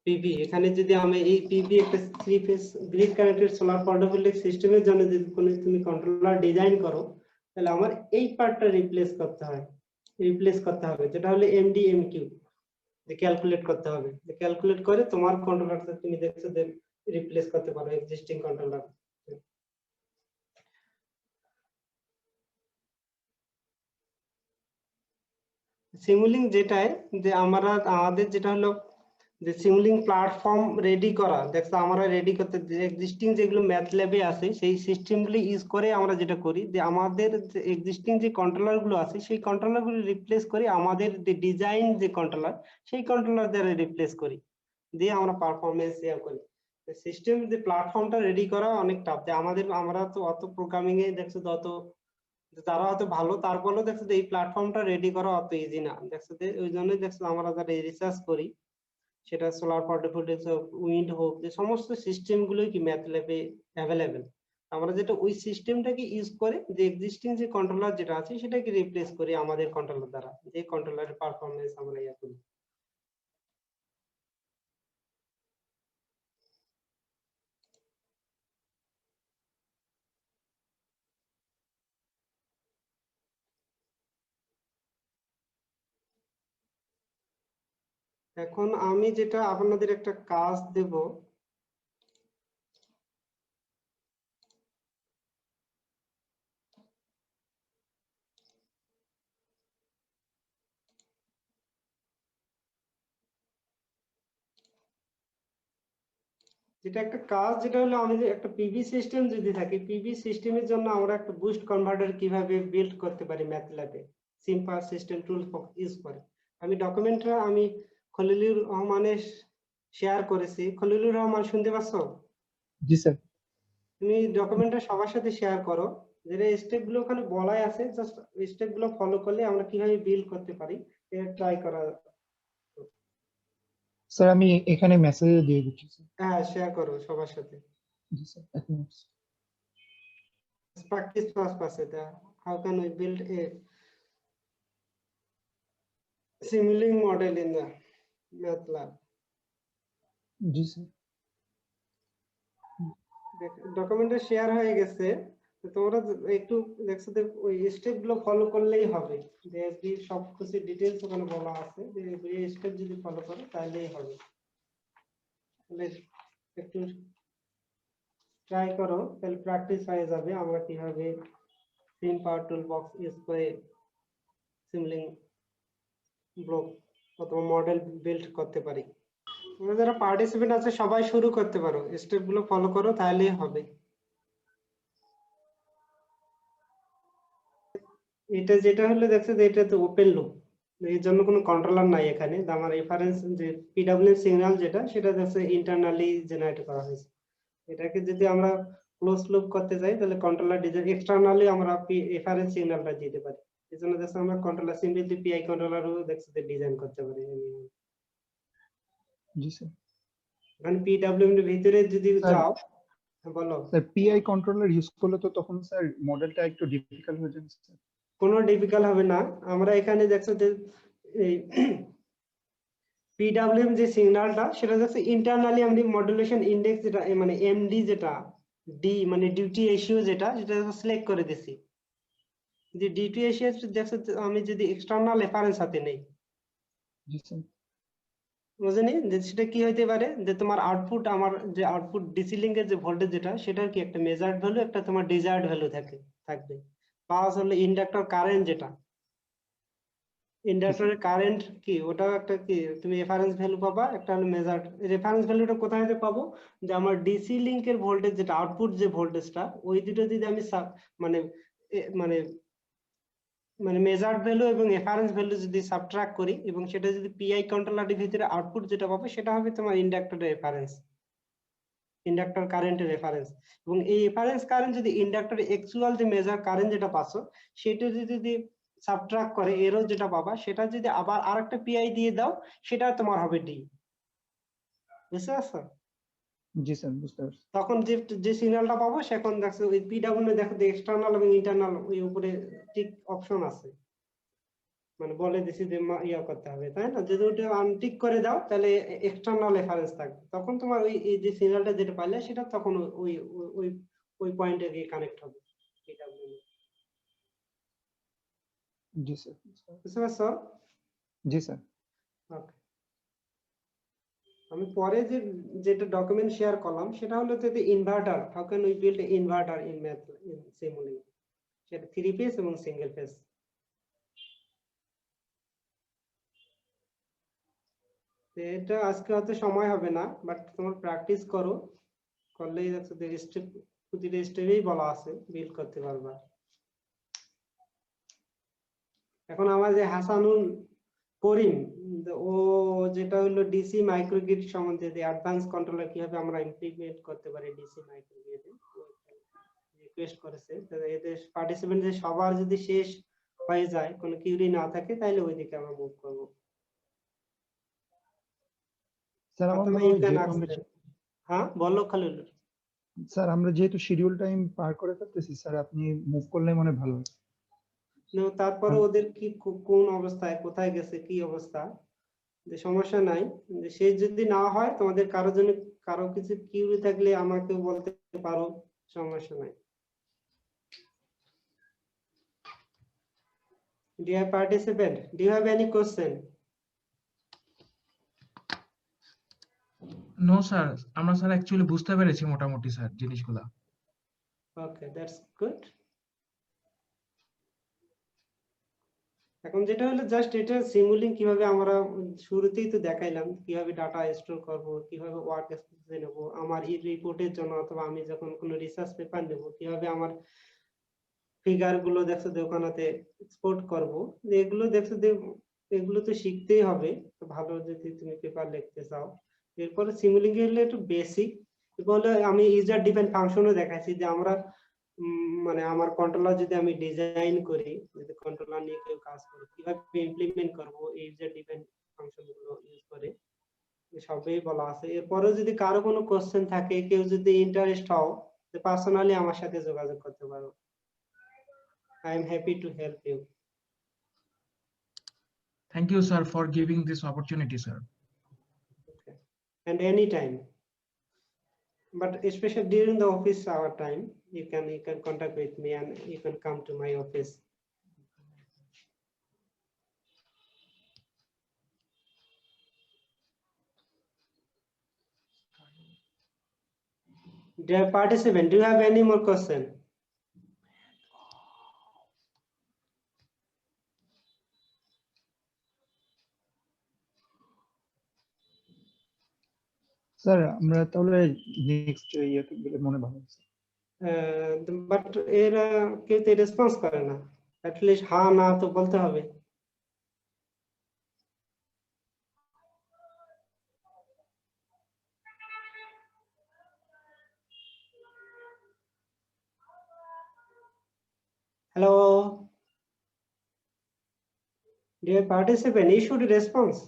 পিভি এখানে যদি আমি এই পিভি একটা 3 phase grid connected solar photovoltaic সিস্টেমের জন্য যদি কোনো তুমি কন্ট্রোলার ডিজাইন করো তাহলে আমার এই পার্টটা রিপ্লেস করতে হবে যেটা হলো এমডিএমকিউ যে ক্যালকুলেট করতে হবে, যে ক্যালকুলেট করে তোমার কন্ট্রোলারটা তুমি দেখছো যে রিপ্লেস করতে পারো এক্সিস্টিং কন্ট্রোলার। সিমুলিং যেটাই যে আমাদের যেটা হলো যে সিমুলিং প্ল্যাটফর্ম রেডি করা, দেখছো আমরা রেডি করতে যে এক্সিস্টিং যেগুলো ম্যাথল্যাবে আছে সেই সিস্টেমগুলো ইউজ করে আমরা যেটা করি যে আমাদের যে এক্সিস্টিং যে কন্ট্রোলার গুলো আছে সেই কন্ট্রোলার গুলো রিপ্লেস করে আমাদের যে ডিজাইন যে কন্ট্রোলার সেই কন্ট্রোলার দ্বারা রিপ্লেস করি দিয়ে আমরা পারফরমেন্স ইয়া করি। সিস্টেম যে প্ল্যাটফর্মটা রেডি করা অনেক টাফ, যে আমরা তো অত প্রোগ্রামিং এ দেখছো তো অত তারা হয়তো ভালো তারপরেও দেখছো যে এই প্ল্যাটফর্মটা রেডি করা অত ইজি না, দেখছো যে ওই জন্যই দেখছো আমরা যারা রিসার্চ করি সেটা সোলার ফটোভোল্টাইক হোক উইন্ড হোক যে সমস্ত সিস্টেম গুলোই কি ম্যাথল্যাবে অ্যাভেলেবেল। আমরা যেটা ওই সিস্টেমটাকে ইউজ করে যে এক্সিস্টিং যে কন্ট্রোলার যেটা আছে সেটাকে রিপ্লেস করি আমাদের কন্ট্রোলার দ্বারা, যে কন্ট্রোলারের পারফরমেন্স আমরা ইয়া করি। এখন আমি যেটা আপনাদের একটা কাজ দেব, যেটা একটা কাজ যেটা হলো আমি যে একটা পিভি সিস্টেম যদি থাকে পিভি সিস্টেমের জন্য আমরা একটা বুস্ট কনভার্টার কিভাবে বিল্ড করতে পারি ম্যাথল্যাবে সিম্পল সিস্টেম টুল ইউজ করে। আমি ডকুমেন্টটা আমি খলিলুর রহমানের শেয়ার করেছি। খলিলুর রহমান শুনতে পাচ্ছ? জি স্যার। তুমি ডকুমেন্টটা সবার সাথে শেয়ার করো, যেটা স্টেপ গুলো ওখানে বলাই আছে জাস্ট স্টেপ গুলো ফলো করলে আমরা কিভাবে বিল্ড করতে পারি এটা ট্রাই করা। স্যার আমি এখানে মেসেজ দিয়ে দিচ্ছি স্যার। হ্যাঁ শেয়ার করো সবার সাথে। জি স্যার, এক minute. Practice first how can we build a simulating model in the MATLAB? G sir. ডকুমেন্টে শেয়ার হয়ে গেছে, তো তোমরা একটু দেখছো যে ওই স্টেপ গুলো ফলো করলেই হবে, যে সব কিছু ডিটেইলস ওখানে বলা আছে যে এই স্টেপ যদি ফলো করো তাহলেই হবে। তাহলে একটু ট্রাই করো তাহলে প্র্যাকটিস হয়ে যাবে আমরা কিভাবে সিম পাওয়ার টুল বক্স ইউজ করে সিমুলিং ব্লক অথবা মডেল বিল্ড করতে পারি। তোমরা যারা পার্টিসিপেন্ট আছে সবাই শুরু করতে পারো, স্টেপ গুলো ফলো করো তাহলেই হবে। এটা যেটা হলো দেখছো যে এটা তো ওপেন লুপ, এর জন্য কোনো কন্ট্রোলার নাই এখানে। আমার রেফারেন্স যে পিডব্লিউ সিগন্যাল যেটা সেটা দেখছো ইন্টারনালি জেনারেট করা হয়েছে। এটাকে যদি আমরা ক্লোজ লুপ করতে যাই তাহলে কন্ট্রোলার ডিজাইন এক্সটারনালি আমরা রেফারেন্স সিগন্যালটা দিতে পারি। এর জন্য দেখছো আমরা কন্ট্রোলার সিম্পলি পিআই কন্ট্রোলারও দেখছো যে ডিজাইন করতে পারি। জি স্যার। মানে পিডব্লিউ এর ভিতরে যদি যাও, বলো। স্যার পিআই কন্ট্রোলার ইউজ করলে তো তখন স্যার মডেলটা একটু ডিফিকাল্ট হয়ে যাবে স্যার। কোনো ডিফিকাল্ট হবে না। আমরা এখানে দেখছো যে এই পিডব্লিউএম যে সিগন্যালটা সেটা দেখছো ইন্টারনালি আমি মডুলেশন ইনডেক্স যেটা মানে এমডি যেটা ডি মানে ডিউটি রেশিও যেটা সেটা সিলেক্ট করে দিছি। যে ডিউটি রেশিও দেখছো আমি যদি এক্সটার্নাল রেফারেন্স হাতে নেই, জি স্যার। বুঝেনি যে সেটা কি হইতে পারে যে তোমার আউটপুট আমার যে আউটপুট ডিসি লিংকের যে ভোল্টেজ যেটা সেটার কি একটা মেজার্ড ভ্যালু একটা তোমার ডিজায়ার্ড ভ্যালু থাকবে। প্লাস হলো ইন্ডাক্টর কারেন্ট যেটা ইন্ডাক্টরের কারেন্ট কি ওটা একটা কি তুমি রেফারেন্স ভ্যালু পাবা, একটা হলো মেজার্ড। রেফারেন্স ভ্যালুটা কোথায় হতে পাবো, যে আমার ডিসি লিংকের ভোল্টেজ যেটা আউটপুট যে ভোল্টেজটা ওই দুটো যদি আমি মানে মানে মানে মেজার্ড ভ্যালু এবং রেফারেন্স ভ্যালু যদি সাবট্রাক্ট করি এবং সেটা যদি পিআই কন্ট্রোলারের ভিতরে আউটপুট যেটা পাবো সেটা হবে তোমার ইন্ডাক্টরের রেফারেন্স, ইন্ডাক্টর কারেন্টের রেফারেন্স। এবং এই রেফারেন্স কারেন্ট যদি ইন্ডাক্টর অ্যাকচুয়াল যে মেজার কারেন্ট যেটা পাচ্ছো সেটা যদি সাবট্রাক্ট করে এরও যেটা পাবা সেটা যদি আবার আরেকটা পিআই দিয়ে দাও সেটা তোমার হবে ডি। বুঝতে পারছো? জি স্যার, বুঝতে পারছি। তখন যে যে সিগন্যালটা পাবো সেখন দেখছো ওই পিডব্লিউ দেখো এক্সটার্নাল এবং ইন্টারনাল ওই উপরে টিক অপশন আছে, মানে বলে দিছি যে ইয়া করতে হবে, তাই না? যদি ওটা আনটিক করে দাও তাহলে এক্সটার্নাল রেফারেন্স থাকবে, তখন তোমার ওই এই যে সিগন্যালটা যেটা পাইলে সেটা তখন ওই ওই ওই পয়েন্টে গিয়ে কানেক্ট হবে পিডব্লিউ। জি স্যার। বুঝতে পারছো? জি স্যার। ওকে, আমি পরে যে যেটা ডকুমেন্ট শেয়ার করলাম সেটা হলো যে inverter, how can we build inverter in math in Simulink, সেটা 3 ফেজ এবং সিঙ্গেল ফেজ। এটা আজকে হয়তো সময় হবে না, বাট তোমার প্র্যাকটিস করো, করলেই যাচ্ছে স্টেপ প্রতিটা স্টেপেই বলা আছে বিল্ড করতে পারবা। এখন আমার যে হাসানুল করিম ও যেটা হলো ডিসি মাইক্রোগ্রিড সম্বন্ধে যে অ্যাডভান্স কন্ট্রোলার কিভাবে আমরা ইমপ্লিমেন্ট করতে পারি ডিসি মাইক্রোগ্রিডে রিকোয়েস্ট করেছে, এদের পার্টিসিপেন্ট যে সবার যদি শেষ হয়ে যায় কোনো কিউরি না থাকে তাহলে ওইদিকে আমরা মুভ করব। স্যার আমার প্রথমে মনে ইউ হয় ক্যান যেহেতু আমরা আক্সেস। হ্যাঁ বলো খালিল। স্যার আমরা যেহেতু শিডিউল টাইম পার করে ফেলতেছি স্যার, আপনি মুভ করলে মনে হয় ভালো হয়। তারপরে ওদের কি কোন অবস্থায় কোথায় গেছে কি অবস্থা, যে সমস্যা নাই, যে সে যদি না হয় তোমাদের কারো জন্য কারো কিছু কিউরি থাকলে আমাকেও বলতে পারো, সমস্যা নাই। Dear participant, do you have any question? No sir, আমরা স্যার অ্যাকচুয়ালি বুঝতে পেরেছি মোটামুটি স্যার জিনিসগুলা। Okay, that's good. এখন যেটা হলো জাস্ট এটা সিমুলিং কিভাবে আমরা শুরুতেই তো দেখাইলাম কিভাবে ডাটা স্টোর করব, কিভাবে ওয়ার্ক স্পেসে নেব, আমার এই রিপোর্টের জন্য অথবা আমি যখন কোনো রিসার্চ পেপার নেব কিভাবে আমার ফিগার গুলো দেখছো ওখানেতে এক্সপোর্ট করব, এগুলো দেখছো এগুলো তো শিখতেই হবে, তো ভালো যদি তুমি পেপার লিখতে চাও। এরপরে সিমুলিং এর একটু বেসিক, বলে আমি ইউজার ডিফাইন ফাংশনও দেখাইছি যে আমরা মানে আমার কন্ট্রোলার যদি আমি ডিজাইন করি, যদি কন্ট্রোলার নিয়ে কেউ কাজ করে কিভাবে ইমপ্লিমেন্ট করব ইউজার ডিফাইন ফাংশন গুলো ইউজ করে, সবই বলা আছে। এরপরে যদি কারো কোনো কোশ্চেন থাকে, কেউ যদি ইন্টারেস্ট হও, পার্সোনালি আমার সাথে যোগাযোগ করতে পারো। I am happy to help you. Thank you sir for giving this opportunity sir. Okay. And anytime, but especially during the office hour time, you can contact with me and you can come to my office. Dear participant, do you have any more question? Sir আমরা তাহলে next ইয়াতে গেলে মনে ভালো হচ্ছে। But এরা কেউ তো রেসপন্স করে না, অ্যাটলিস্ট হ্যাঁ না তো বলতে হবে। Hello, dear participant, you should response.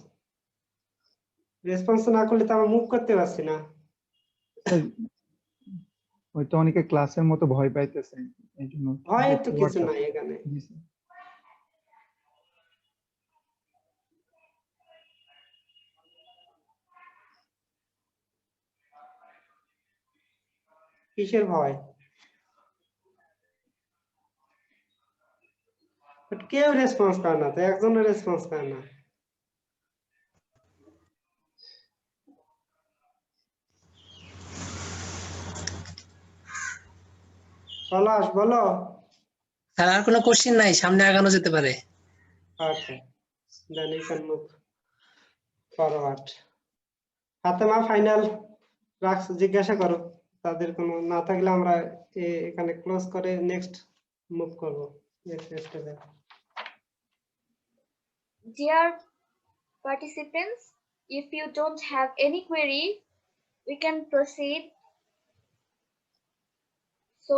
Response না করলে তো আমরা মুভ করতে পারছি না। স্যার হয়তো অনেকে ক্লাসের মতো ভয় পাইতেছে, এই জন্য ভয় তো কিছু নাই এখানে। জি স্যার। কিসের ভয়? বাট কেউ রেসপন্স করে না, তো একজনের রেসপন্স করে না। পলাশ বলো। স্যার আর কোনো কোশ্চেন নাই, সামনে আগানো যেতে পারে। আচ্ছা, then you can move forward. Fatema final রাখস জিজ্ঞাসা করো, তাদের কোনো না থাকলে আমরা এখানে ক্লোজ করে নেক্সট মুভ করব নেক্সট স্টেপে। Dear participants, if you don't have any query, we can proceed. So,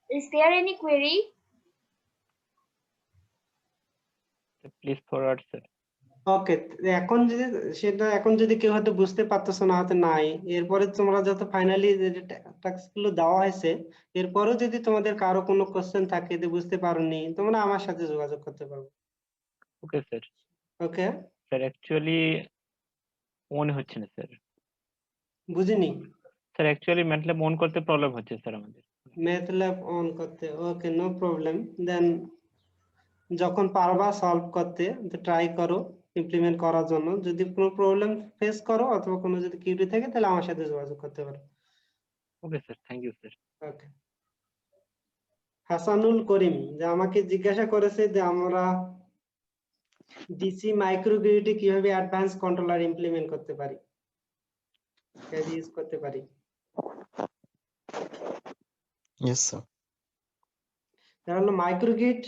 is there any query? Please forward, sir. ওকে, এখন যদি কেউ হয়তো বুঝতে পারতেছো না, হয়তো নাই, এরপরে তোমরা যত ফাইনালি টাস্ক গুলো দেওয়া হয়েছে, এরপরেও যদি তোমাদের কারো কোনো কোশ্চেন থাকে যে বুঝতে পারোনি, তোমরা আমার সাথে যোগাযোগ করতে পারো। Okay, sir. Okay, Sir, actually on হচ্ছে না স্যার। বুঝিনি? স্যার অ্যাকচুয়ালি ম্যাটল্যাব অন করতে প্রবলেম হচ্ছে স্যার আমাদের। ম্যাথল্যাব অন করতে, ওকে, নো প্রবলেম। দেন যখন পারবা সলভ করতে ট্রাই করো ইমপ্লিমেন্ট করার জন্য। যদি কোনো প্রবলেম ফেস করো অথবা কোনো যদি কিউরি থাকে তাহলে আমার সাথে যোগাযোগ করতে পারো। Okay sir, thank you sir. Okay. Hasanul Karim যে আমাকে জিজ্ঞাসা করেছে যে আমরা ডিসি মাইক্রোগ্রিডে কিভাবে অ্যাডভান্স কন্ট্রোলার ইমপ্লিমেন্ট করতে পারি, কিভাবে ইউজ করতে পারি। Yes, sir. তাহলে হলো মাইক্রোগ্রিড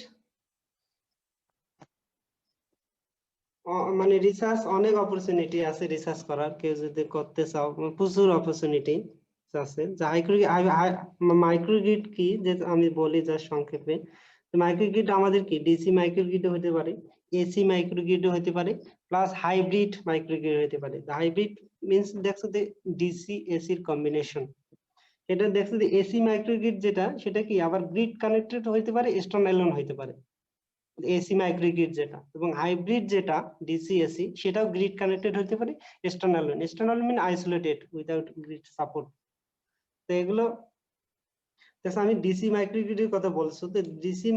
মানে রিসার্চ অনেক অপরচুনিটি আছে রিসার্চ করার, কেউ যদি করতে চাও প্রচুর অপরচুনিটি আছে। মাইক্রোগ্রিড কি যে আমি বলি যা সংক্ষেপে, মাইক্রোগ্রিড আমাদের কি ডিসি মাইক্রোগ্রিড হতে পারে, এসি মাইক্রোগ্রিড হতে পারে, প্লাস হাইব্রিড মাইক্রোগ্রিড হতে পারে। হাইব্রিড মিন্স দেখছো যে ডিসি এসি এর কম্বিনেশন। এটা দেখছো যে এসি মাইক্রোগ্রিড যেটা, সেটা কি আবার গ্রিড কানেক্টেড হতে পারে, স্ট্যান্ডঅ্যালোন হতে পারে এসি মাইক্রোগ্রিড যেটা, এবং হাইব্রিড যেটা ডিসি এসি সেটাও গ্রিড কানেক্টেড হতে পারে, স্ট্যান্ডঅ্যালোন। স্ট্যান্ডঅ্যালোন মিন আইসোলেটেড উইদাউট গ্রিড সাপোর্ট। তো এগুলো আমি ডিসি মাইক্রোগ্রিডের কথা বলছো, তো ডিসি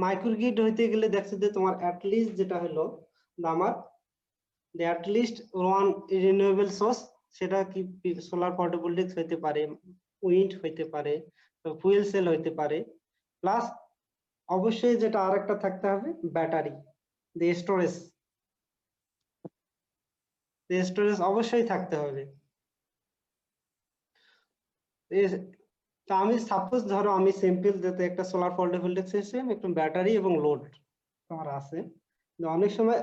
মাইক্রোগ্রিড হইতে গেলে দেখছো যে তোমার অ্যাটলিস্ট যেটা হলো আমার অ্যাটলিস্ট ওয়ান রিনিউয়েবল সোর্স, সেটা কি সোলার ফটোভোল্টাইক হইতে পারে, উইন্ড হইতে পারে, ফুয়েল সেল হইতে পারে, প্লাস অবশ্যই যেটা আরেকটা থাকতে হবে ব্যাটারি, স্টোরেজ অবশ্যই থাকতে হবে। তা আমি সাপোজ ধরো আমি সিম্পল যাতে একটা সোলার ফটোভোল্টাইক সিস্টেম, একটু ব্যাটারি এবং লোড তোমার আছে। অনেক সময়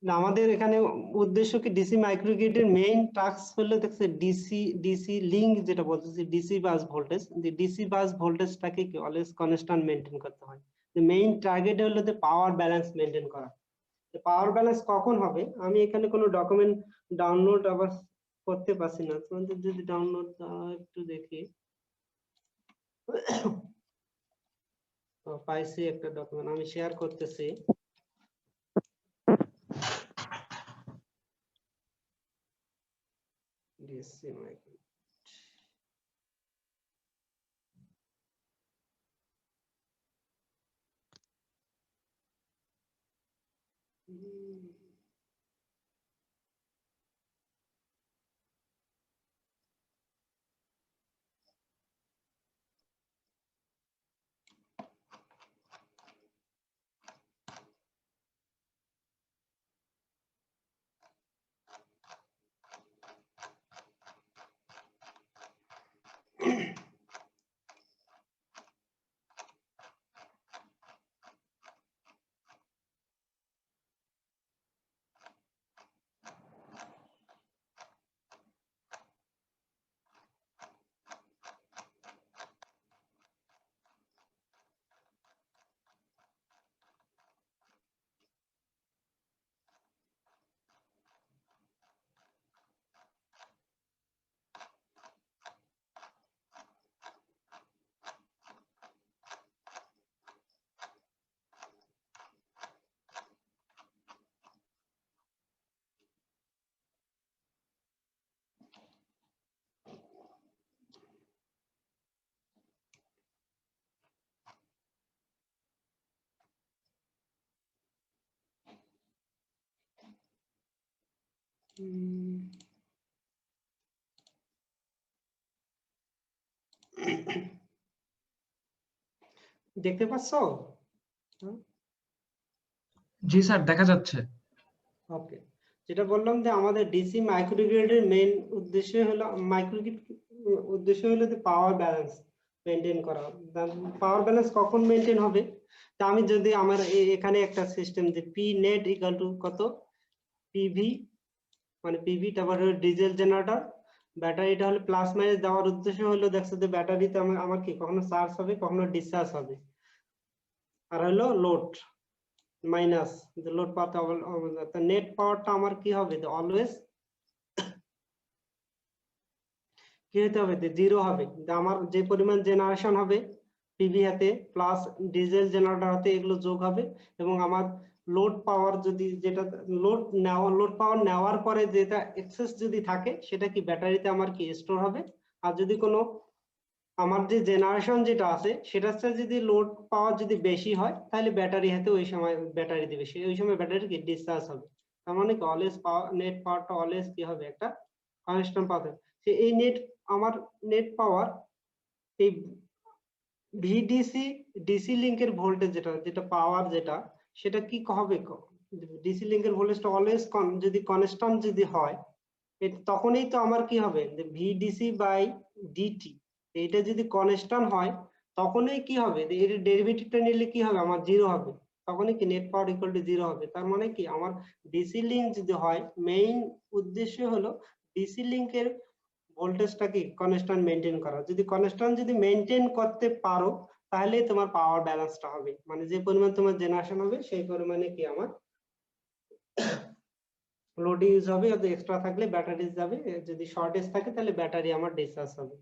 আমাদের এখানে উদ্দেশ্য কি ডিসি মাইক্রোগ্রিডের মেইন টাস্ক হলো দেখছে ডিসি লিংক যেটা বলতেছি, ডিসি বাস ভোল্টেজ। ডিসি বাস ভোল্টেজটাকে কি অলওয়েজ কনস্ট্যান্ট মেইনটেইন করতে হয়। মেইন টার্গেট হলো যে পাওয়ার ব্যালেন্স মেইনটেইন করা। পাওয়ার ব্যালেন্স কখন হবে, আমি এখানে কোনো ডকুমেন্ট ডাউনলোড আবার করতে পারছি না, তোমাদের যদি ডাউনলোড একটু দেখি। পাইছি একটা ডকুমেন্ট, আমি শেয়ার করতেছি। ডিসি মাইক্রো দেখতে পাচ্ছো? জি স্যার, দেখা যাচ্ছে। ওকে, যেটা বললাম যে আমাদের ডিসি মাইক্রোগ্রিডের মেইন উদ্দেশ্য হলো যে পাওয়ার ব্যালেন্স মেনটেন করা। পাওয়ার ব্যালেন্স কখন মেনটেন হবে? তা আমি যদি আমার এখানে একটা সিস্টেম যে পি নেট ইকুয়াল টু কত, পিভি মানে পিভি, তারপর ডিজেল জেনারেটর, ব্যাটারিটা হলো প্লাস মাইনাস দেওয়ার উদ্দেশ্য হলো দেখছো যে ব্যাটারিতে আমার কি কখনো চার্জ হবে কখনো ডিসচার্জ হবে। আর হলো লোড মাইনাস লোড পাওয়ারটা, নেট পাওয়ারটা আমার কি হবে অলওয়েজ কি হতে হবে জিরো হবে। আমার যে পরিমাণ জেনারেশন হবে পিভি হাতে প্লাস ডিজেল জেনারেটর হাতে এগুলো যোগ হবে, এবং আমার লোড পাওয়ার যদি যেটা লোড পাওয়ার নেওয়ার পরে যেটা এক্সেস যদি থাকে সেটা কি ব্যাটারিতে আমার কি স্টোর হবে। আর যদি কোনো আমার যে জেনারেশন যেটা আছে সেটার সাথে যদি লোড পাওয়ার যদি বেশি হয় তাহলে ব্যাটারি হাতে ওই সময় ব্যাটারি দিবে, ওই সময় ব্যাটারি কি ডিসচার্জ হবে। তার মানে কি অলওয়েজ পাওয়ার নেট পাওয়ারটা অলওয়েজ কি হবে একটা কনস্ট্যান্ট পাবে। এই আমার নেট পাওয়ার এই ভিডিসি ডিসি লিংকের ভোল্টেজ যেটা পাওয়ার সেটা কি হবে, ডিসি লিংকের ভোল্টেজটা অলওয়েজ যদি কনস্ট্যান্ট যদি হয় তখনই তো আমার কি হবে যে ভিডিসি বাই ডিটি, এটা যদি কনস্ট্যান্ট হয় তখনই কি হবে এর ডেরিভেটিভটা নিলে কি হবে আমার জিরো হবে, তখনই কি net power equal to zero হবে। তার মানে কি আমার ডিসি লিংক যদি হয় মেইন উদ্দেশ্য হলো ডিসি লিংকের ভোল্টেজটা কি কনস্ট্যান্ট মেনটেন করা। যদি কনস্ট্যান্ট যদি মেনটেন করতে পারো তাহলে তোমার পাওয়ার ব্যালেন্সটা হবে, মানে যে পরিমাণ তোমার জেনারেশন হবে সেই পরিমাণে কি আমার লোড ইউজ হবে, যদি এক্সট্রা থাকলে ব্যাটারি যাবে, যদি শর্টেজ থাকে তাহলে ব্যাটারি আমার ডিসচার্জ হবে।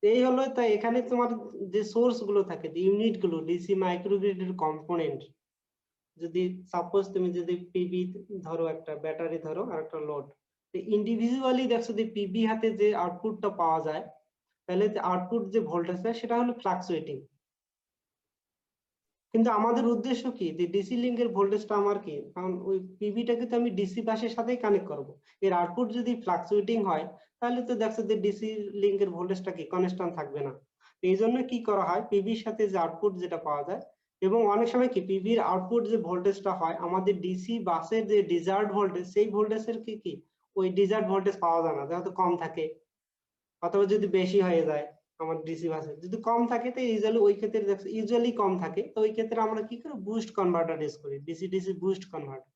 এই হলো, তাই এখানে তোমার যে সোর্স গুলো থাকে যে ইউনিট গুলো ডিসি মাইক্রোগ্রিডের কম্পোনেন্ট, যদি সাপোজ তুমি যদি পিবি ধরো, একটা ব্যাটারি ধরো আর একটা লোড, ইন্ডিভিজুয়ালি দেখছো যে পিবি হাতে যে আউটপুটটা পাওয়া যায় তাহলে আউটপুট যে ভোল্টেজ সেটা হলো ফ্লাকচুয়েটিং। কিন্তু আমাদের উদ্দেশ্য কি যে ডিসি লিংকের ভোল্টেজটা আমার কি, কারণ ওই পিভিটাকে তো আমি ডিসি বাসের সাথেই কানেক্ট করব, এর আউটপুট যদি ফ্লাকচুয়েটিং হয় তাহলে তো দেখছো যে ডিসি লিংকের ভোল্টেজটা কি কনস্ট্যান্ট থাকবে না। এই জন্য কি করা হয় পিভির সাথে যে আউটপুট যেটা পাওয়া যায়, এবং অনেক সময় কি পিভির আউটপুট যে ভোল্টেজটা হয় আমাদের ডিসি বাসের যে ডিজায়ার্ড ভোল্টেজ সেই ভোল্টেজের কি ওই ডিজায়ার্ড ভোল্টেজ পাওয়া যায় না, যেহেতু কম থাকে, অথবা যদি বেশি হয়ে যায় আমার ডিসি বাসে যদি কম থাকে তো ইউজুয়ালি ওই ক্ষেত্রে দেখো ইউজুয়ালি কম থাকে, তো ওই ক্ষেত্রে আমরা কি করি বুস্ট কনভার্টার ইউজ করি, ডিসি ডিসি বুস্ট কনভার্টার।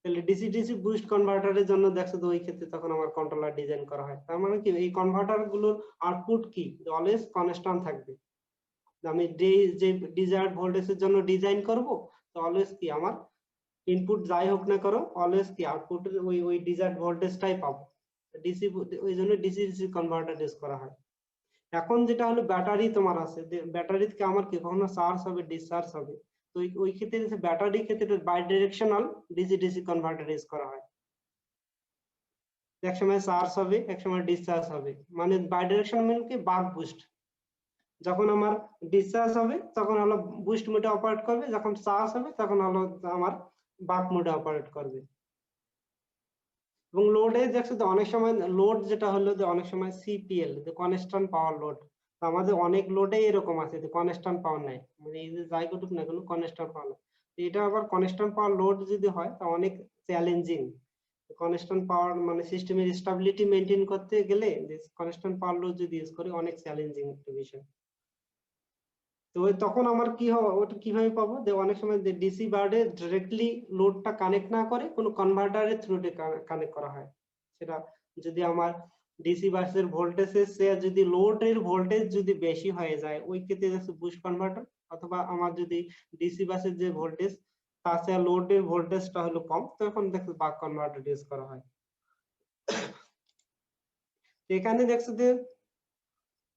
তাহলে ডিসি ডিসি বুস্ট কনভার্টারের জন্য দেখছো তো ওই ক্ষেত্রে তখন আমার কন্ট্রোলার ডিজাইন করা হয়। তার মানে কি এই কনভার্টার গুলোর আউটপুট কি অলওয়েজ কনস্ট্যান্ট থাকবে। আমি যে ডিজায়ার্ড ভোল্টেজের জন্য ডিজাইন করব তো অলওয়েজ কি আমার ইনপুট যাই হোক না করো অলওয়েজ কি আউটপুটের ওই ডিজায়ার্ড ভোল্টেজটাই পাবো। ডিসি ওই জন্য ডিসি ডিসি কনভার্টার ইউজ করা হয়। এখন যেটা হলো ব্যাটারি তোমার আছে, ব্যাটারি থেকে আমার কি কখনো চার্জ হবে ডিসচার্জ হবে, তো ওই ক্ষেত্রে ব্যাটারি ক্ষেত্রে bidirectional DC DC converter use করা হয়। এক সময় চার্জ হবে এক সময় ডিসচার্জ হবে, মানে বাই ডিরেকশনাল মানে কি বাক বুস্ট, যখন আমার ডিসচার্জ হবে তখন হলো বুস্ট মোডে অপারেট করবে, যখন চার্জ হবে তখন হলো আমার বাক মোডে অপারেট করবে। এবং লোডে দেখছো তো অনেক সময় লোড যেটা হলো যে অনেক সময় সিপিএল যে কনস্ট্যান্ট পাওয়ার লোড, আমাদের অনেক লোডে এরকম আছে যে কনস্ট্যান্ট পাওয়ার নাই, মানে এই যে যাই করুক না কোনো কনস্ট্যান্ট পাওয়ার নাই। এটা আবার কনস্ট্যান্ট পাওয়ার লোড যদি হয় তা অনেক চ্যালেঞ্জিং। কনস্ট্যান্ট পাওয়ার মানে সিস্টেমের স্টেবিলিটি মেনটেন করতে গেলে যে কনস্ট্যান্ট পাওয়ার লোড যদি ইউজ করি অনেক চ্যালেঞ্জিং একটা বিষয়। তো তখন আমার কি হবে ওটা কিভাবে পাবো, যে অনেক সময় ডিসি বার্ডে ডিরেক্টলি লোডটা কানেক্ট না করে কোনো কনভার্টারের থ্রুতে কানেক্ট করা হয়। সেটা যদি আমার ডিসি বাসের ভোল্টেজের চেয়ে যদি লোডের ভোল্টেজ যদি বেশি হয়ে যায় ওই ক্ষেত্রে যাচ্ছে বুস্ট কনভার্টার, অথবা আমার যদি ডিসি বাসের যে ভোল্টেজ তার চেয়ে লোডের ভোল্টেজটা হলো কম তখন দেখো বাক কনভার্টার ইউজ করা হয়। এখানে দেখছো যে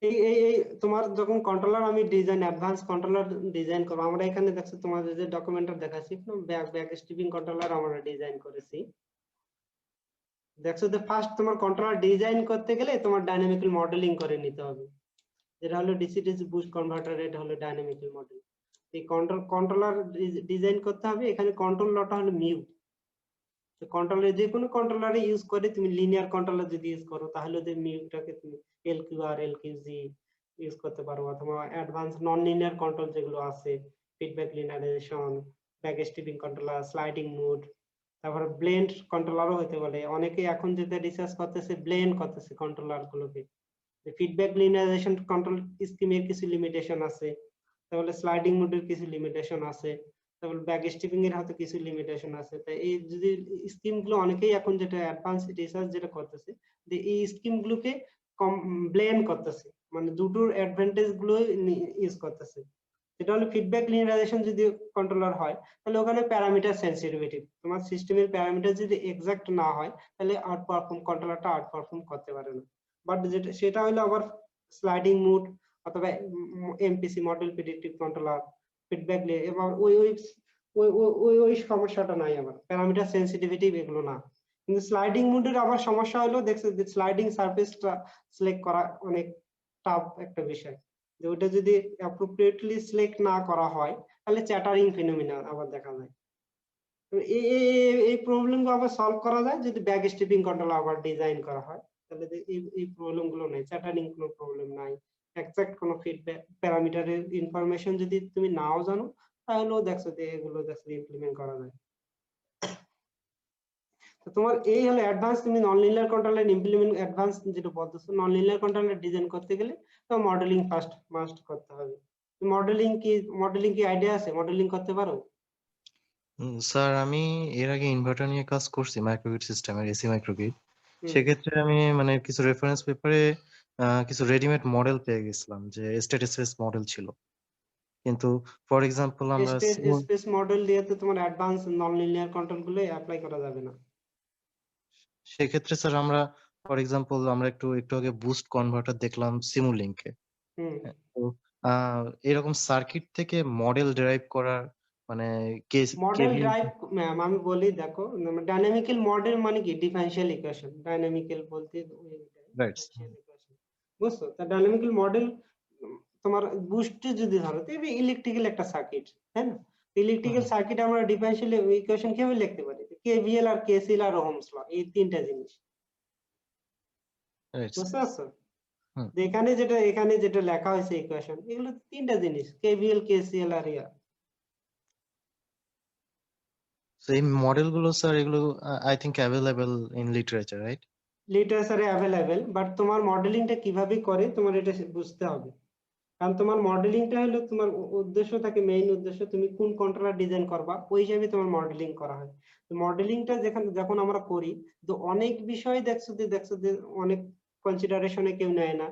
এই তোমার যখন কন্ট্রোলার আমি ডিজাইন অ্যাডভান্স কন্ট্রোলার ডিজাইন করবো, আমরা এখানে দেখছো তোমাদের যে ডকুমেন্টটা দেখাচ্ছি ব্যাক স্ট্রিপিং কন্ট্রোলার আমরা ডিজাইন করেছি। দেখছো যে ফার্স্ট তোমার কন্ট্রোলার ডিজাইন করতে গেলে তোমার ডাইনামিক্যাল মডেলিং করে নিতে হবে, যেটা হলো ডিসি ডিসি বুস্ট কনভার্টার, এটা হলো ডাইনামিক্যাল মডেল। এই কন্ট্রোলার ডিজাইন করতে হবে, এখানে কন্ট্রোল লটা হলো মিউ। কন্ট্রোলার যে কোনো কন্ট্রোলারে ইউজ করে তুমি লিনিয়ার কন্ট্রোলার যদি ইউজ করো তাহলে যে মিউটাকে তুমি এলকিউআর এলকিউজি ইউজ করতে পারো, অথবা অ্যাডভান্স নন লিনিয়ার কন্ট্রোল যেগুলো আছে feedback linearization back stepping controller, sliding mode, তারপরে ব্লেন্ড কন্ট্রোলারও হতে পারে। অনেকে এখন যেটা রিসার্চ করতেছে ব্লেন্ড করতেছে কন্ট্রোলার গুলোকে। ফিডব্যাক লিনিয়ারাইজেশন কন্ট্রোল স্কিমের কিছু লিমিটেশন আছে, তাহলে স্লাইডিং মোডের কিছু লিমিটেশন আছে, তারপর ব্যাক স্টিপিং এর হয়তো কিছু লিমিটেশন আছে। তাই এই যদি স্কিম গুলো অনেকেই এখন যেটা অ্যাডভান্স রিসার্চ যেটা করতেছে যে এই স্কিম গুলোকে ব্লেন্ড করতেছে, মানে দুটোর অ্যাডভান্টেজ গুলো ইউজ করতেছে। যেটা হলো ফিডব্যাক লিনিয়ারাইজেশন যদি কন্ট্রোলার হয় তাহলে ওখানে প্যারামিটার সেনসিটিভিটি, তোমার সিস্টেমের প্যারামিটার যদি এক্সাক্ট না হয় তাহলে আউট পারফর্ম কন্ট্রোলারটা আউট পারফর্ম করতে পারে না। বাট যেটা সেটা হলো আবার স্লাইডিং মোড অথবা MPC model predictive controller feedback এবং ওই সমস্যাটা নাই, আবার প্যারামিটার সেনসিটিভিটি এগুলো না। কিন্তু স্লাইডিং মোডের আবার সমস্যা হলো দেখছে যে স্লাইডিং সারফেসটা সিলেক্ট করা অনেক টাফ একটা বিষয়, যে ওটা যদি অ্যাপ্রোপ্রিয়েটলি সিলেক্ট না করা হয় তাহলে চ্যাটারিং ফিনোমিনা আবার দেখা যায়। তো এই প্রবলেম গুলো আবার সলভ করা যায় যদি ব্যাক স্টিপিং কন্ট্রোলার আবার ডিজাইন করা হয়, তাহলে এই প্রবলেম গুলো নেই, চ্যাটারিং কোনো প্রবলেম নাই। এক্সাক্ট কোনো ফিডব্যাক প্যারামিটারের ইনফরমেশন যদি তুমি নাও জানো তাহলেও দেখছো যে এগুলো দেখছো ইমপ্লিমেন্ট করা যায়। তো তোমার এই হলো অ্যাডভান্স, তুমি non linear controller implement advance যেটা বলতেছো, নন লিনিয়ার কন্ট্রোলার ডিজাইন করতে গেলে তো মডেলিং ফার্স্ট মাস্ট করতে হবে। মডেলিং কি আইডিয়া আছে, মডেলিং করতে পারো? স্যার আমি এর আগে ইনভার্টার নিয়ে কাজ করছি মাইক্রোগ্রিড সিস্টেমের এসি মাইক্রোগ্রিড। হুম। সেক্ষেত্রে আমি মানে কিছু রেফারেন্স পেপারে কিছু রেডিমেড মডেল পেয়ে গেছিলাম যে স্টেট স্পেস মডেল ছিল, কিন্তু ফর এক্সাম্পল আমরা স্টেট স্পেস মডেল দিয়ে তো তোমার অ্যাডভান্স নন লিনিয়ার কন্ট্রোল গুলো অ্যাপ্লাই করা যাবে না। সেক্ষেত্রে স্যার আমরা ফর এক্সাম্পল আমরা একটু আগে বুস্ট কনভার্টার দেখলাম সিমুলিংকে। হুম। তো এরকম সার্কিট থেকে মডেল ডেরাইভ করার মানে মডেল ড্রাইভ ম্যাম আমি বলি, দেখো ডাইনামিক্যাল মডেল মানে কি ডিফারেনশিয়াল ইকুয়েশন, ডাইনামিক্যাল বলতে রাইট। বুঝছো? তা ডাইনামিক্যাল মডেল তোমার বুস্ট যদি ধরো তো ইলেকট্রিক্যাল একটা সার্কিট, তাই না? ইলেকট্রিক্যাল সার্কিট আমরা ডিফারেনশিয়াল ইকুয়েশন কিভাবে লিখতে পারি? কেভিএল আর কেসিএল আর ওহমস ল, এই তিনটা জিনিস, বুঝতে পারছো? এখানে যেটা লেখা হয়েছে ইকুয়েশন, এগুলো তিনটা জিনিস, কেভিএল কেসিএল আর ইয়া। So এই মডেলগুলো স্যার এগুলো I think available in literature, right? লিটারেচারে অ্যাভেলেবেল, বাট তোমার মডেলিংটা কিভাবে করে তোমার এটা বুঝতে হবে। কারণ তোমার মডেলিংটা হলো তোমার উদ্দেশ্য থাকে, মেইন উদ্দেশ্য তুমি কোন কন্ট্রোলার ডিজাইন করবা ওই হিসাবে তোমার মডেলিং করা হয়। মডেলিংটা যখন আমরা করি তো অনেক বিষয় দেখছো যে অনেক কনসিডারেশনে কেউ নেয় না।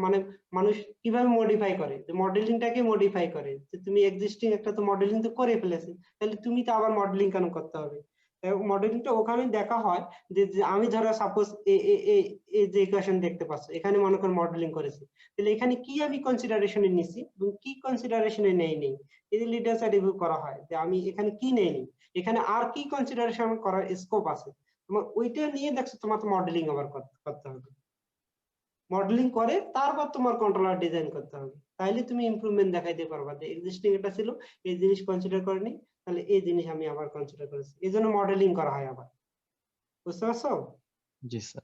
মানে মানুষ কিভাবে মডিফাই করে, যে মডেলিংটাকে মডিফাই করে, যে তুমি এক্সিস্টিং একটা তো মডেলিং তো করে ফেলেছে, তাহলে তুমি তো আবার মডেলিং কেন করতে হবে? মডেলিংটা ওখানে দেখা হয় যে আমি ধরো সাপোজ এই যে ইকুয়েশন দেখতে পাচ্ছ, এখানে মনে করো মডেলিং করেছি, তাহলে এখানে কি আমি কনসিডারেশনে নিছি এবং কি কনসিডারেশনে নেই এই যে লিটারেচার রিভিউ করা হয় যে আমি এখানে কি নেইনি, এখানে আর কি কনসিডারেশন করার স্কোপ আছে, তোমার ওইটা নিয়ে দেখছো তোমার তো মডেলিং আবার করতে হবে। মডেলিং করে তারপর তোমার কন্ট্রোলার ডিজাইন করতে হবে, তাইলে তুমি ইমপ্রুভমেন্ট দেখাইতে পারবা যে এক্সিস্টিং এটা ছিল, এই জিনিস কনসিডার করিনি, তাহলে এই জিনিস আমি আবার কনসিডার করেছি, এই জন্য মডেলিং করা হয় আবার, বুঝতে পারছো? জি স্যার।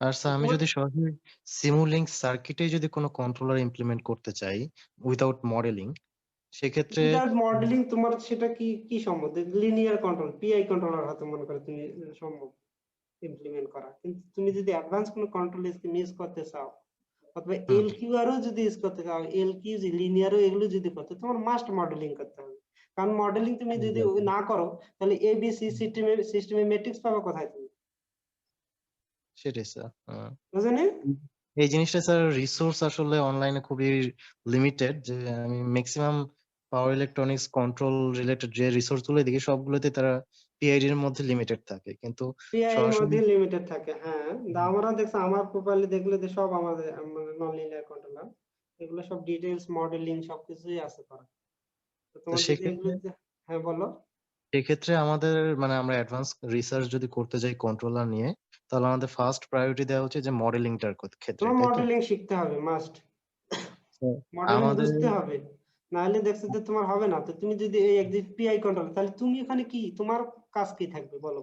আর স্যার আমি যদি সরাসরি সিমুলিংক সার্কিটে যদি কোনো কন্ট্রোলার ইমপ্লিমেন্ট করতে চাই উইদাউট মডেলিং, সেক্ষেত্রে মডেলিং তোমার সেটা কি সম্ভব? লিনিয়ার কন্ট্রোল পিআই কন্ট্রোলার হয়তো মনে করে তুমি সম্ভব ইমপ্লিমেন্ট করা, কিন্তু তুমি যদি অ্যাডভান্স কোনো কন্ট্রোল স্কিম ইউজ করতে চাও অথবা এলকিউআরও যদি ইউজ করতে চাও, এলকিউ লিনিয়ারও এগুলো যদি করতে, তোমার মাস্ট মডেলিং করতে হবে। কারণ মডেলিং তুমি যদি না করো তাহলে এবিসি সিস্টেমে ম্যাট্রিক্স পাবে কোথায় তুমি? সেটাই স্যার। বুঝলে? এই জিনিসটা স্যার রিসোর্স আসলে অনলাইনে খুবই লিমিটেড, যে আমি maximum power electronics control related যে রিসোর্স গুলো দেখি সবগুলোতে তারা পিআইডি এর মধ্যে লিমিটেড থাকে, কিন্তু পিআই এর সরাসরি মধ্যে লিমিটেড থাকে। হ্যাঁ, আমরা দেখছি আমার প্রোফাইলে দেখলে যে সব আমাদের নন লিনিয়ার কন্ট্রোলার, এগুলো সব ডিটেইলস মডেলিং সবকিছুই আছে করা। তো তোমার যদি এগুলো হ্যাঁ বলো। সেক্ষেত্রে আমাদের মানে আমরা অ্যাডভান্স রিসার্চ যদি করতে যাই কন্ট্রোলার নিয়ে, তাহলে আমাদের ফার্স্ট প্রায়োরিটি দেওয়া হচ্ছে যে মডেলিংটার ক্ষেত্রে, তোমার তাই তো? মডেলিং শিখতে হবে মাস্ট, মডেলিং আমাদের বুঝতে হবে, নাহলে দেখছো যে তোমার হবে না। তো তুমি যদি এই একদিন পিআই কন্ট্রোল, তাহলে তুমি এখানে কি তোমার কাজ কি থাকবে বলো?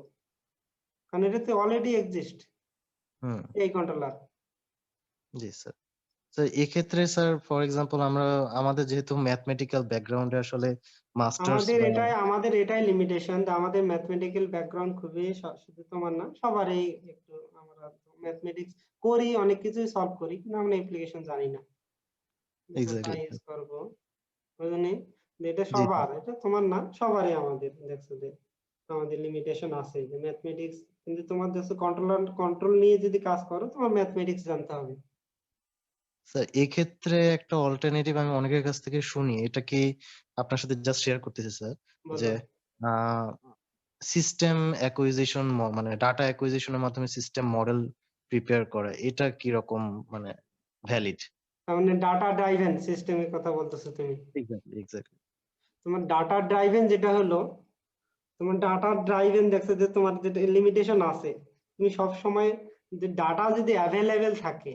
কারণ এটা তো অলরেডি এক্সিস্ট এই কন্ট্রোলার। জি স্যার। তো এক্ষেত্রে স্যার ফর এক্সাম্পল আমাদের যেহেতু ম্যাথমেটিক্যাল ব্যাকগ্রাউন্ডে আসলে মাস্টার্স আমাদের এটাই লিমিটেশন, আমাদের ম্যাথমেটিক্যাল ব্যাকগ্রাউন্ড খুবই শুধু তোমার না সবারই একটু, আমরা ম্যাথমেটিক্স করি, অনেক কিছুই সলভ করি, কিন্তু আমরা অ্যাপ্লিকেশন জানি না এক্স্যাক্টলি কোথায় ইউজ করব, বুঝলি? এটা জি সবার, এটা তোমার না সবারই, আমাদের দেখছো যে আমাদের লিমিটেশন আছে যে ম্যাথমেটিক্স, কিন্তু তোমার দেখছো কন্ট্রোল নিয়ে যদি কাজ করো তোমার ম্যাথমেটিক্স জানতে হবে। স্যার এক্ষেত্রে একটা অল্টারনেটিভ আমি অনেকের কাছ থেকে শুনি, এটা কি আপনার সাথে জাস্ট শেয়ার করতেছি স্যার, যে বলো। সিস্টেম অ্যাকুইজিশন মানে ডাটা অ্যাকুইজিশনের মাধ্যমে সিস্টেম মডেল প্রিপেয়ার করা, এটা কি রকম মানে ভ্যালিড? তার মানে ডাটা ড্রাইভেন সিস্টেমের কথা বলতেছো তুমি। এক্স্যাক্টলি তোমার ডাটা ড্রাইভেন যেটা হলো, তোমার ডাটা ড্রাইভেন দেখছো যে তোমার যেটা লিমিটেশন আছে, তুমি সব সময় যে ডাটা যদি অ্যাভেলেবেল থাকে,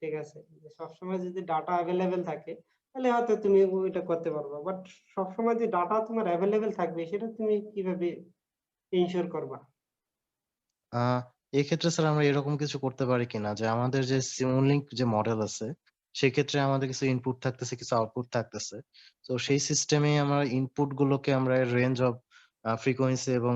ঠিক আছে, সব সময় যদি ডাটা অ্যাভেলেবেল থাকে তাহলে হয়তো তুমি ওইটা করতে পারবে, বাট সব সময় যে ডাটা তোমার অ্যাভেলেবেল থাকবে সেটা তুমি কিভাবে ইনশিওর করবা? এক্ষেত্রে স্যার আমরা এরকম কিছু করতে পারি কিনা যে আমাদের যে সিমুলিংক যে মডেল আছে সেক্ষেত্রে আমাদের কিছু ইনপুট থাকতেছে, কিছু আউটপুট থাকতেছে। তো সেই সিস্টেমে আমরা ইনপুট গুলোকে আমরা রেঞ্জ অফ ফ্রিকোয়েন্সি এবং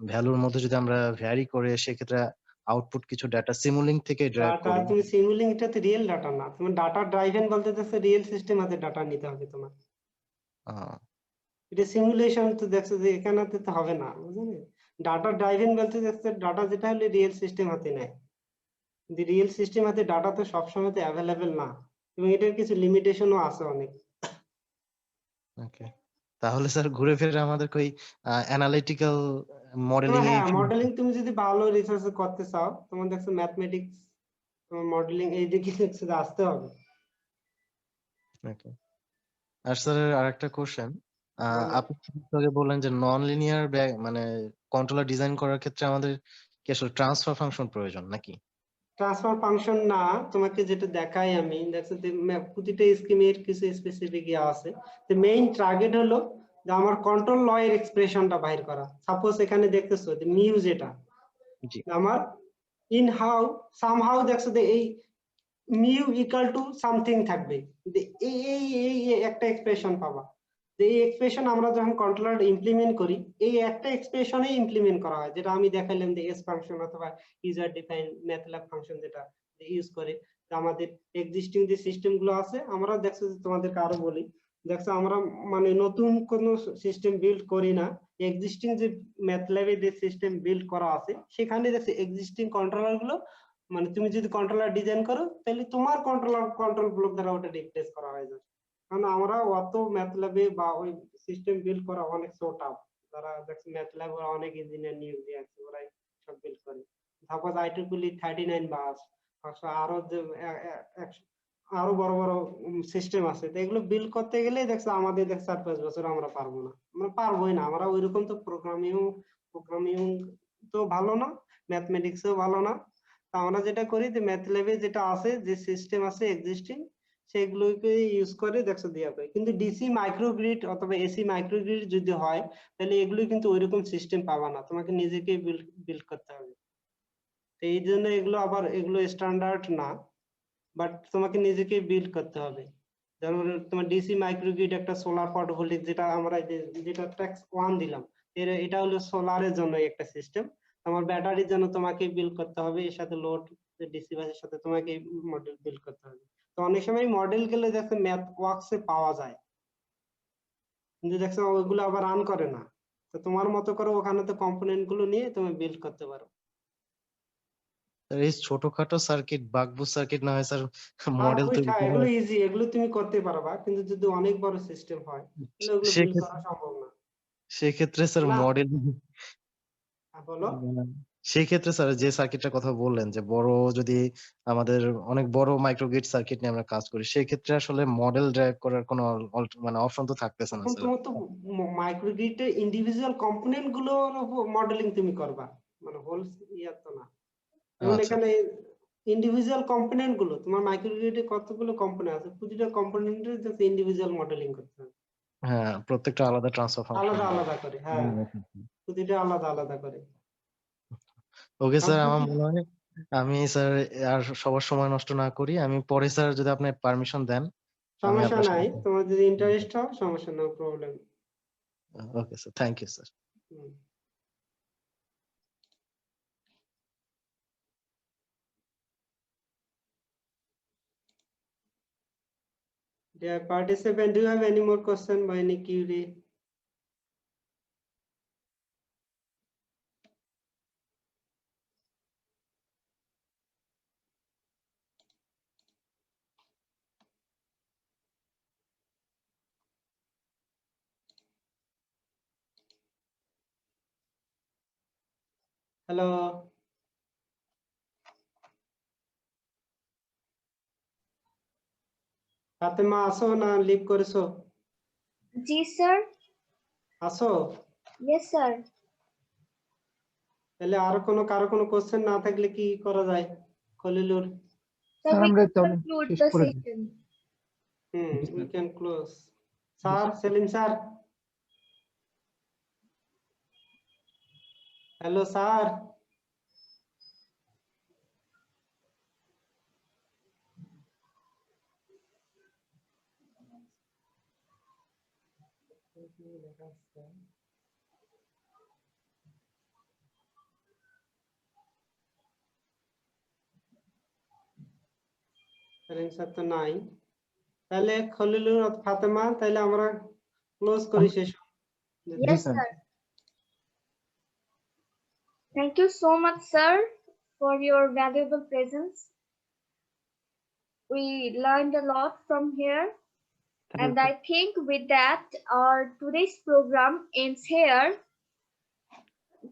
ভ্যালুর মধ্যে যদি আমরা ভ্যারি করে, সেক্ষেত্রে আউটপুট কিছু ডাটা সিমুলিংক থেকে ড্রাইভ ডাটা করি। তুমি সিমুলিং, এটা তো রিয়েল ডাটা না, তোমার ডাটা ড্রাইভেন বলতে দেখছো রিয়েল সিস্টেম হাতে ডাটা নিতে হবে তোমার, আহ, এটা সিমুলেশন তো দেখছো যে এখানে তো হবে না, বুঝলে? ডাটা ড্রাইভেন বলতে দেখছো ডাটা যেটা হলে রিয়েল সিস্টেম হাতে নেয়, কিন্তু রিয়েল সিস্টেম হাতে ডাটা তো সবসময় তো অ্যাভেলেবেল না, এবং এটার কিছু লিমিটেশনও আছে অনেক। ওকে, তাহলে স্যার ঘুরে ফিরে আমাদের ওই অ্যানালিটিক্যাল মডেলিং এ হ্যাঁ, মডেলিং তুমি যদি ভালো রিসার্চ করতে চাও, তোমার দেখছো ম্যাথমেটিক্স, মডেলিং এই দিকে দেখছো যে আসতে হবে। ওকে। আর স্যার আরেকটা কোশ্চেন, বলো। আপনি একটু আগে বললেন যে নন লিনিয়ার মানে কন্ট্রোলার ডিজাইন করার ক্ষেত্রে আমাদের কি আসলে ট্রান্সফার ফাংশন প্রয়োজন নাকি? ট্রান্সফার ফাংশন না, তোমাকে যেটা দেখাই আমি, দেখছো যে প্রতিটা স্কিমের কিছু স্পেসিফিক ইয়ে আছে, তো মেইন টার্গেট হলো যে আমার কন্ট্রোল ল এর এক্সপ্রেশনটা বাইর করা। সাপোজ এখানে দেখতেছো যে মিউ যেটা জি আমার ইন হাউ সামহাউ, দেখছো যে এই মিউ ইকুয়াল টু সামথিং থাকবে, যে এই এই এই এই একটা এক্সপ্রেশন পাবা, যে এই এক্সপ্রেশন আমরা যখন কন্ট্রোলার ইমপ্লিমেন্ট করি এই একটা এক্সপ্রেশনে ইমপ্লিমেন্ট করা হয়, যেটা আমি দেখাইলাম যে এস ফাংশন অথবা ইউজার ডিফাইন ম্যাথল্যাব ফাংশন যেটা ইউজ করে। তো আমাদের এক্সিস্টিং যে সিস্টেম গুলো আছে, আমরা দেখছো যে তোমাদেরকে আরো বলি, দেখছো আমরা মানে নতুন কোন সিস্টেম বিল্ড করি না, এক্সিস্টিং যে ম্যাথল্যাবে যে সিস্টেম বিল্ড করা আছে সেখানে দেখছো এক্সিস্টিং কন্ট্রোলার গুলো, মানে তুমি যদি কন্ট্রোলার ডিজাইন করো তাহলে তোমার কন্ট্রোল ব্লক দ্বারা ওটা রিপ্লেস করা হয়ে যাবে। কারণ আমরা অত ম্যাথল্যাবে বা ওই সিস্টেম বিল্ড করা অনেক সো টাফ, যারা দেখছি ম্যাথল্যাব ওরা অনেক ইঞ্জিনিয়ার নিয়োগ দিয়ে আছে, ওরাই সব বিল্ড করে। সাপোজ IEEE 39 বাস, আরো যে আরো বড় বড় সিস্টেম আছে, তো এগুলো বিল্ড করতে গেলে দেখছো আমাদের 4-5 বছর আমরা পারবো না, আমরা পারবোই না, আমরা ওইরকম তো প্রোগ্রামিং তো ভালো না, ম্যাথমেটিক্সও ভালো না। তো আমরা যেটা করি যে ম্যাথল্যাবে যেটা আছে, যে সিস্টেম আছে এক্সিস্টিং, সেগুলোকে ইউজ করে দেখছো দেওয়া হয়। কিন্তু ডিসি মাইক্রোগ্রিড অথবা এসি মাইক্রোগ্রিড যদি হয় তাহলে এগুলো কিন্তু ওইরকম সিস্টেম পাবা না, তোমাকে নিজেকে বিল্ড করতে হবে। তো এই জন্য এগুলো আবার এগুলো স্ট্যান্ডার্ড না, বাট তোমাকে নিজেকে বিল্ড করতে হবে। যেমন তোমার ডিসি মাইক্রোগ্রিড একটা সোলার ফটোভোল্টিক, যেটা আমরা যেটা ট্যাক্স 1 দিলাম, এটা হলো সোলারের জন্য একটা সিস্টেম। আমার ব্যাটারির জন্য তোমাকে বিল্ড করতে হবে, এর সাথে লোড ডিসি বাসের সাথে তোমাকে মডেল বিল্ড করতে হবে। তো অনেক সময় মডেল গেলে দেখো ম্যাথ ওয়ার্কসে পাওয়া যায়, কিন্তু দেখছো ওইগুলো আবার রান করে না। তো তোমার মতো করে ওখানে তো কম্পোনেন্ট গুলো নিয়ে তুমি বিল্ড করতে পারো। স্যার এই ছোটখাটো সার্কিট বাকবুক সার্কিট না হয় স্যার আর মডেল তৈরি করে এগুলো ইজি, এগুলো তুমি করতে পারবা, কিন্তু যদি অনেক বড় সিস্টেম হয় তাহলে ওগুলো বিল্ড করা সেক্ষেত্রে সম্ভব না। সেক্ষেত্রে স্যার না, মডেল বলো। সেক্ষেত্রে স্যার যে সার্কিটটার কথা বললেন যে বড়, যদি আমাদের অনেক বড় মাইক্রোগ্রিড সার্কিট নিয়ে আমরা কাজ করি, সেক্ষেত্রে আসলে মডেল ড্রাইভ করার কোনো মানে অপশন তো থাকতেছে না এখন স্যার। তোমার তো মাইক্রোগ্রিডে ইন্ডিভিজুয়াল কম্পোনেন্ট গুলোর মডেলিং তুমি করবা, মানে হোল ইয়ার তো না। যেমন আচ্ছা এখানে ইন্ডিভিজুয়াল কম্পোনেন্ট গুলো, তোমার মাইক্রোগ্রিডে কতগুলো কম্পোনেন্ট আছে, প্রতিটা কম্পোনেন্টের জাস্ট ইন্ডিভিজুয়াল মডেলিং করতে হবে, হ্যাঁ, প্রত্যেকটা আলাদা ট্রান্সফার ফাংশন। আলাদা আলাদা করে। হ্যাঁ, প্রতিটা আলাদা আলাদা করে। ওকে কারণ স্যার, আমার মনে হয় আমি স্যার আর সবার সময় নষ্ট না করি, আমি পরে স্যার যদি আপনি পারমিশন দেন আমি সমস্যা আপনার নাই, সাথে। তোমার যদি ইন্টারেস্ট হয় সমস্যা, no problem. Okay sir, thank you sir. Dear participant, do you have any more question by any query? Hello. Fatema আসো না লিভ করেছো? Ji sir. আসো। Yes sir. তাহলে আর কারো কোনো কোশ্চেন না থাকলে কি করা যায় খলিলুর? Sir, স্যার we আমরা can তাহলে conclude শেষ the করে দিই। session. We can close. Sir, Selim sir. Hello sir. Selim sir তো নাই, তাহলে খলিলুর আর ফাতেমা তাহলে আমরা ক্লোজ করি session. Yes sir. sir. Thank you so much sir for your valuable presence. We learned a lot from here. And I think with that, our today's program ends here.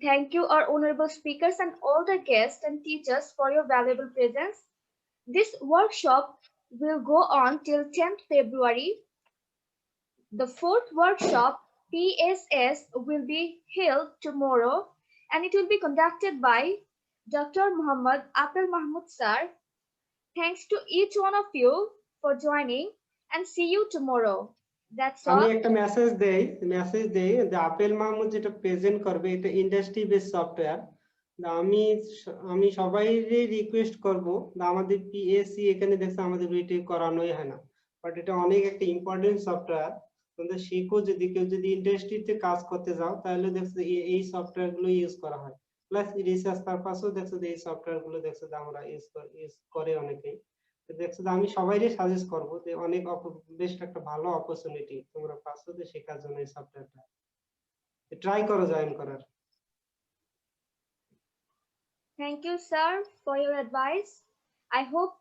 Thank you, our honorable speakers and all the guests and teachers for your valuable presence. This workshop will go on till 10th February. The fourth workshop, PSS, will be held tomorrow and it will be conducted by Dr. Muhammad Apel Mahmood Sir. Thanks to each one of you for joining and see you tomorrow. That's আমি all. একটা message দেই যে apple Mahmud যেটা present করবে এটা industry base software. আমি সবাই request করব, আমাদের পিএসসি এখানে দেখছে আমাদের রিটেক করানোই হয় না, বাট এটা অনেক একটা ইম্পর্টেন্ট সফটওয়্যার। তোমরা শিখো, যদি কেউ যদি ইন্ডাস্ট্রিতে কাজ করতে যাও তাহলে দেখছো এই সফটওয়্যার গুলো ইউজ করা হয়, প্লাস রিসার্চ পারপাসও দেখছো এই সফটওয়্যার গুলো দেখছো আমরা ইউজ করে অনেকেই। দেখছো যে আমি সবাইকে সাজেস্ট করবো যে অনেক বেশ একটা ভালো অপরচুনিটি তোমরা পাচ্ছ যে শেখার জন্য এই সফটওয়্যারটা ট্রাই করো জয়েন করার। Thank you, sir, for your advice. I hope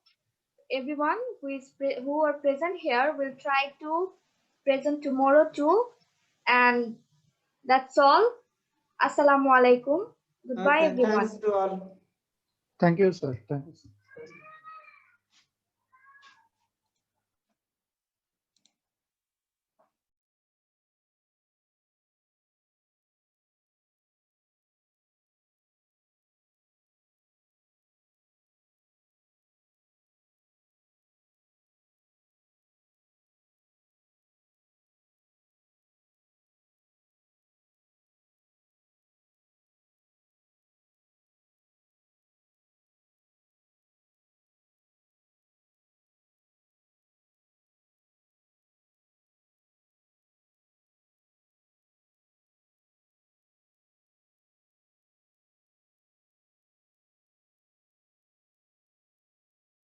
everyone who are present here will try to present tomorrow too. And that's all. Assalamu alaikum. Goodbye, Okay, everyone. thanks to all. Thank you, sir. Thanks.